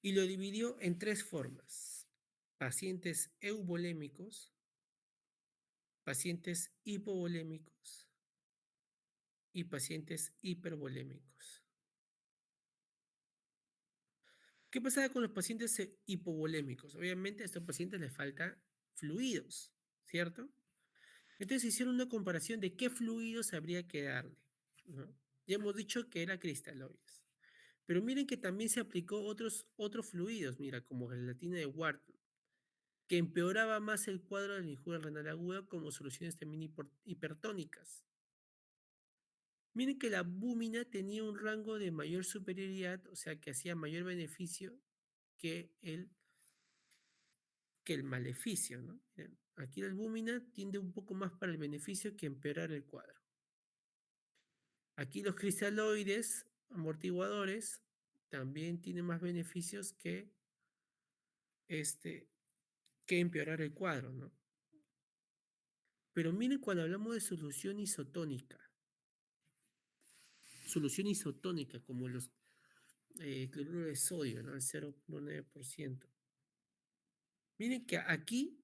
Speaker 1: y lo dividió en tres formas: pacientes euvolémicos, pacientes hipovolémicos y pacientes hipervolémicos. ¿Qué pasaba con los pacientes hipovolémicos? Obviamente a estos pacientes les falta fluidos, ¿cierto? Entonces hicieron una comparación de qué fluidos habría que darle, ¿no? Ya hemos dicho que era cristaloides. Pero miren que también se aplicó otros fluidos, mira, como gelatina de Wharton, que empeoraba más el cuadro de la injuria renal aguda como soluciones también hipertónicas. Miren que la albúmina tenía un rango de mayor superioridad, o sea, que hacía mayor beneficio que el maleficio, ¿no? Miren, aquí la albúmina tiende un poco más para el beneficio que empeorar el cuadro. Aquí los cristaloides amortiguadores también tienen más beneficios este, que empeorar el cuadro, ¿no? Pero miren cuando hablamos de solución isotónica como los cloruro de sodio, ¿no? El 0,9%. Miren que aquí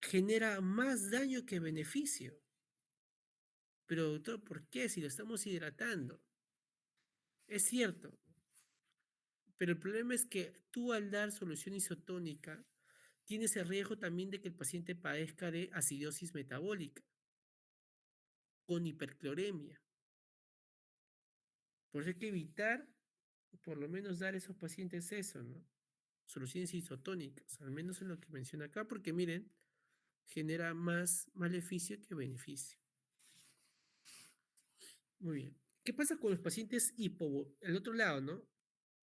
Speaker 1: genera más daño que beneficio. Pero doctor, ¿por qué? Si lo estamos hidratando. Es cierto, pero el problema es que tú al dar solución isotónica tienes el riesgo también de que el paciente padezca de acidosis metabólica con hipercloremia. Por eso hay que evitar, por lo menos dar a esos pacientes eso, ¿no? Soluciones isotónicas, al menos en lo que menciona acá, porque miren, genera más maleficio que beneficio. Muy bien. ¿Qué pasa con los pacientes el otro lado, ¿no?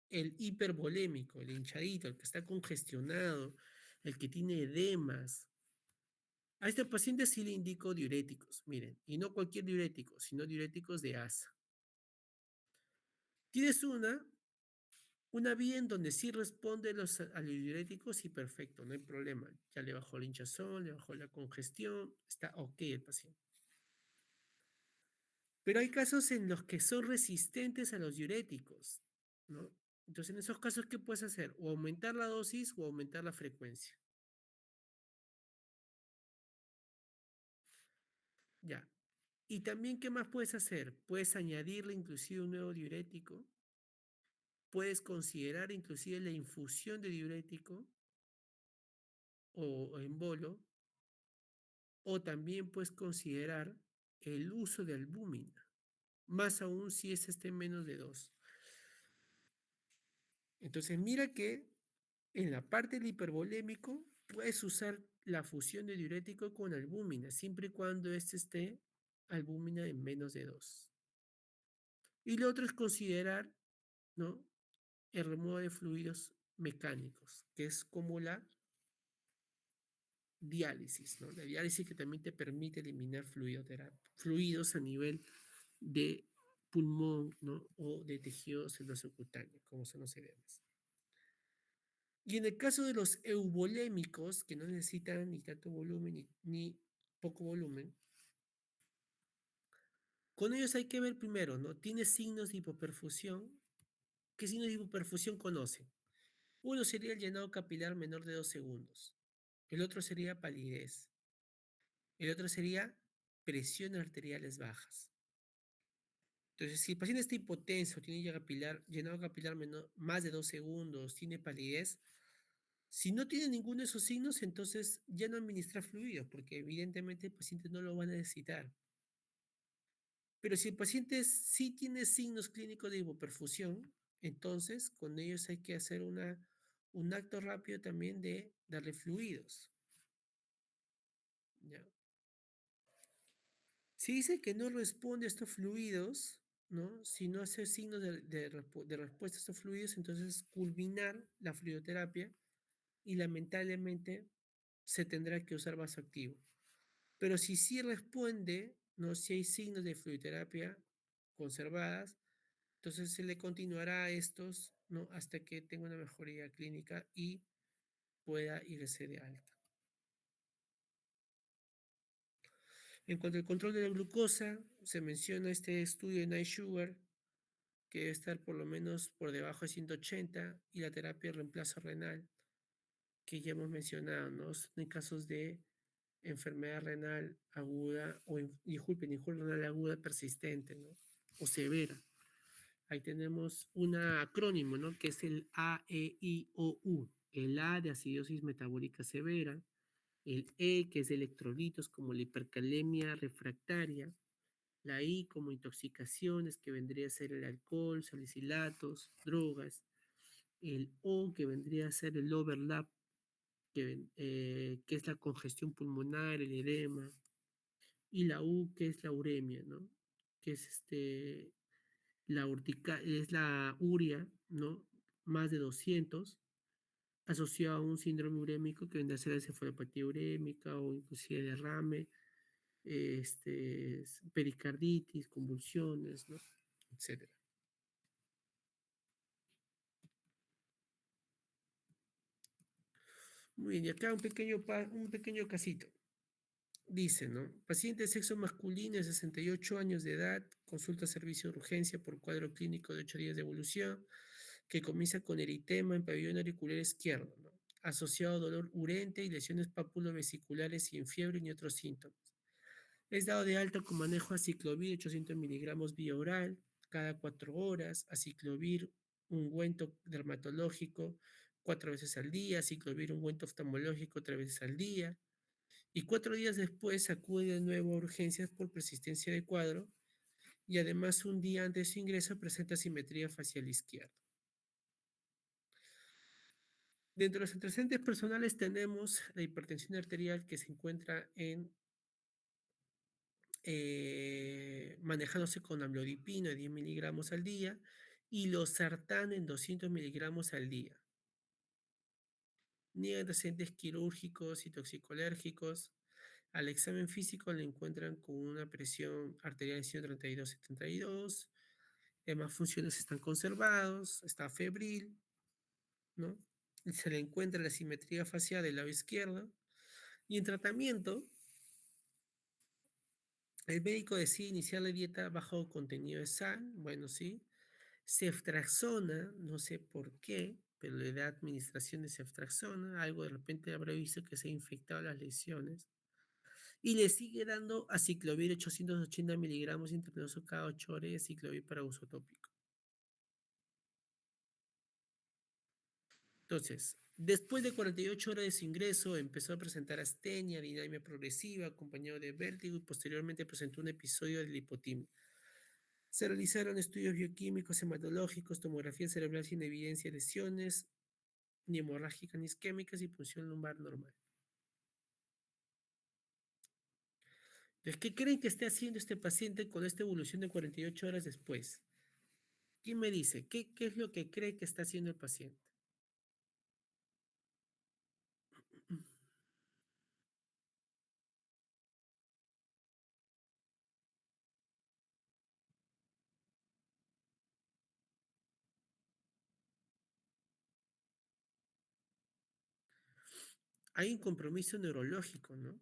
Speaker 1: El hipervolémico, el hinchadito, el que está congestionado, el que tiene edemas. A este paciente sí le indico diuréticos, miren, y no cualquier diurético, sino diuréticos de ASA. Tienes una vía en donde sí responde a los diuréticos y perfecto, no hay problema. Ya le bajó la hinchazón, le bajó la congestión, está ok el paciente. Pero hay casos en los que son resistentes a los diuréticos, ¿no? Entonces, en esos casos, ¿qué puedes hacer? O aumentar la dosis o aumentar la frecuencia. Ya. Y también, ¿qué más puedes hacer? Puedes añadirle inclusive un nuevo diurético Puedes considerar inclusive la infusión de diurético o en bolo, o también puedes considerar el uso de albúmina, más aún si es menos de 2. Entonces, mira que en la parte del hipervolémico puedes usar la fusión de diurético con albúmina, siempre y cuando esté albúmina en menos de 2. Y lo otro es considerar, ¿no? El removo de fluidos mecánicos, que es como la diálisis, ¿no? La diálisis que también te permite eliminar fluidos a nivel de pulmón, ¿no? O de tejido sedoso cutáneo, como son los edemas. Y en el caso de los euvolémicos, que no necesitan ni tanto volumen ni poco volumen, con ellos hay que ver primero, ¿no? ¿Tiene signos de hipoperfusión? ¿Qué signos de hipoperfusión conocen? Uno sería el llenado capilar menor de 2 segundos. El otro sería palidez. El otro sería presiones arteriales bajas. Entonces, si el paciente está hipotenso, tiene llenado capilar más de 2 segundos, tiene palidez, si no tiene ninguno de esos signos, entonces ya no administra fluidos, porque evidentemente el paciente no lo va a necesitar. Pero si el paciente sí tiene signos clínicos de hipoperfusión, entonces con ellos hay que hacer un acto rápido también de darle fluidos. ¿Ya? Si dice que no responde a estos fluidos, ¿no? Si no hace signos de respuesta a estos fluidos, entonces culminar la fluidoterapia y lamentablemente se tendrá que usar vasoactivo. Pero si sí responde, ¿no? Si hay signos de fluidoterapia conservadas, entonces se le continuará a estos, ¿no? Hasta que tenga una mejoría clínica y pueda irse de alta. En cuanto al control de la glucosa, se menciona este estudio de Night Sugar, que debe estar por lo menos por debajo de 180, y la terapia de reemplazo renal, que ya hemos mencionado, ¿no? En casos de enfermedad renal aguda, disculpen, injuria renal aguda persistente, ¿no? O severa. Ahí tenemos un acrónimo, ¿no? Que es el AEIOU. El A de acidosis metabólica severa, el E que es de electrolitos como la hipercalemia refractaria, la I como intoxicaciones que vendría a ser el alcohol, salicilatos, drogas, el O que vendría a ser el overlap, que es la congestión pulmonar, el edema, y la U que es la uremia, ¿no? Que es es la urea, ¿no? Más de 200, asociado a un síndrome urémico que vendría a ser encefalopatía urémica o inclusive derrame, pericarditis, convulsiones, ¿no? Etcétera. Muy bien, y acá un pequeño casito. Dice, ¿no? Paciente de sexo masculino de 68 años de edad, consulta servicio de urgencia por cuadro clínico de 8 días de evolución, que comienza con eritema en pabellón auricular izquierdo, ¿no? Asociado a dolor urente y lesiones papulovesiculares y en fiebre ni otros síntomas. Es dado de alta con manejo aciclovir 800 miligramos vía oral cada 4 horas, aciclovir ungüento dermatológico 4 veces al día, aciclovir ungüento oftalmológico 3 veces al día, y 4 días después acude de nuevo a urgencias por persistencia de cuadro y además un día antes de su ingreso presenta simetría facial izquierda. Dentro de los antecedentes personales tenemos la hipertensión arterial que se encuentra manejándose con amlodipino de 10 miligramos al día y losartán en 200 miligramos al día. Ni antecedentes quirúrgicos y toxicolérgicos. Al examen físico le encuentran con una presión arterial en 132/72, demás funciones están conservados, está febril, ¿no? Y se le encuentra la simetría facial del lado izquierdo. Y en tratamiento, el médico decide iniciar la dieta bajo contenido de sal, bueno, sí. Ceftriaxona, no sé por qué, pero le da administración de ceftriaxona, algo de repente habrá visto que se ha infectado las lesiones. Y le sigue dando aciclovir 880 miligramos intravenoso cada 8 horas y aciclovir para uso tópico. Entonces, después de 48 horas de su ingreso, empezó a presentar astenia, dinamia progresiva, acompañado de vértigo y posteriormente presentó un episodio de lipotimia. Se realizaron estudios bioquímicos, hematológicos, tomografía cerebral sin evidencia de lesiones, ni hemorrágicas ni isquémicas y punción lumbar normal. Entonces, ¿qué creen que esté haciendo este paciente con esta evolución de 48 horas después? ¿Quién me dice? ¿Qué es lo que cree que está haciendo el paciente? Hay un compromiso neurológico, ¿no?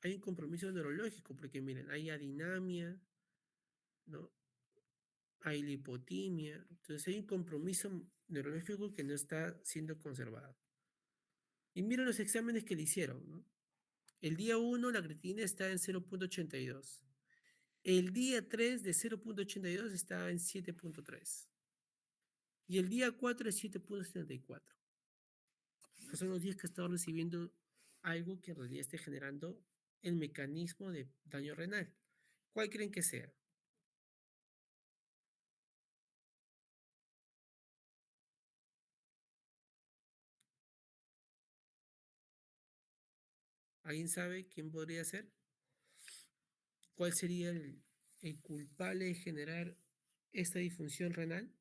Speaker 1: Hay un compromiso neurológico, porque miren, hay adinamia, ¿no? Hay lipotimia, entonces hay un compromiso neurológico que no está siendo conservado. Y miren los exámenes que le hicieron, ¿no? El día uno la creatinina está en 0,82. El día 3 de 0,82 está en 7,3. Y el día 4 es 7,74. Son los días que ha estado recibiendo algo que en realidad esté generando el mecanismo de daño renal. ¿Cuál creen que sea? ¿Alguien sabe quién podría ser? ¿Cuál sería el culpable de generar esta disfunción renal?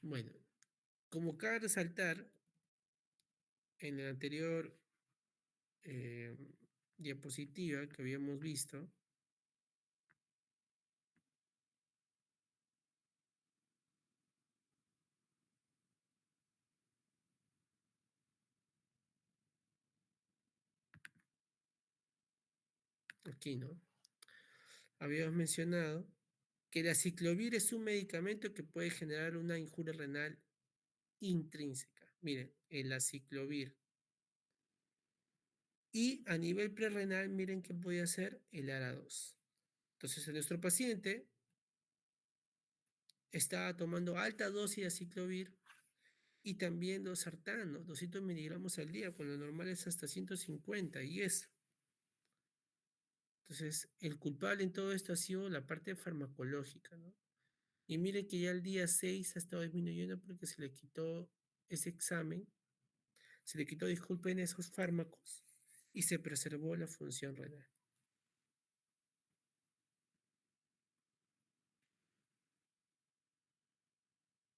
Speaker 1: Bueno, como cabe resaltar, en la anterior eh, diapositiva que habíamos visto, aquí, ¿no? Habíamos mencionado que la ciclovir es un medicamento que puede generar una injuria renal intrínseca. Miren, el aciclovir. Y a nivel prerrenal, miren qué puede hacer el ARA2. Entonces, en nuestro paciente estaba tomando alta dosis de aciclovir y también losartán, ¿no? 200 miligramos al día, cuando lo normal es hasta 150 y eso. Entonces, el culpable en todo esto ha sido la parte farmacológica, ¿no? Y mire que ya el día 6 ha estado disminuyendo porque se le quitó ese examen, se le quitó, disculpen, esos fármacos y se preservó la función renal.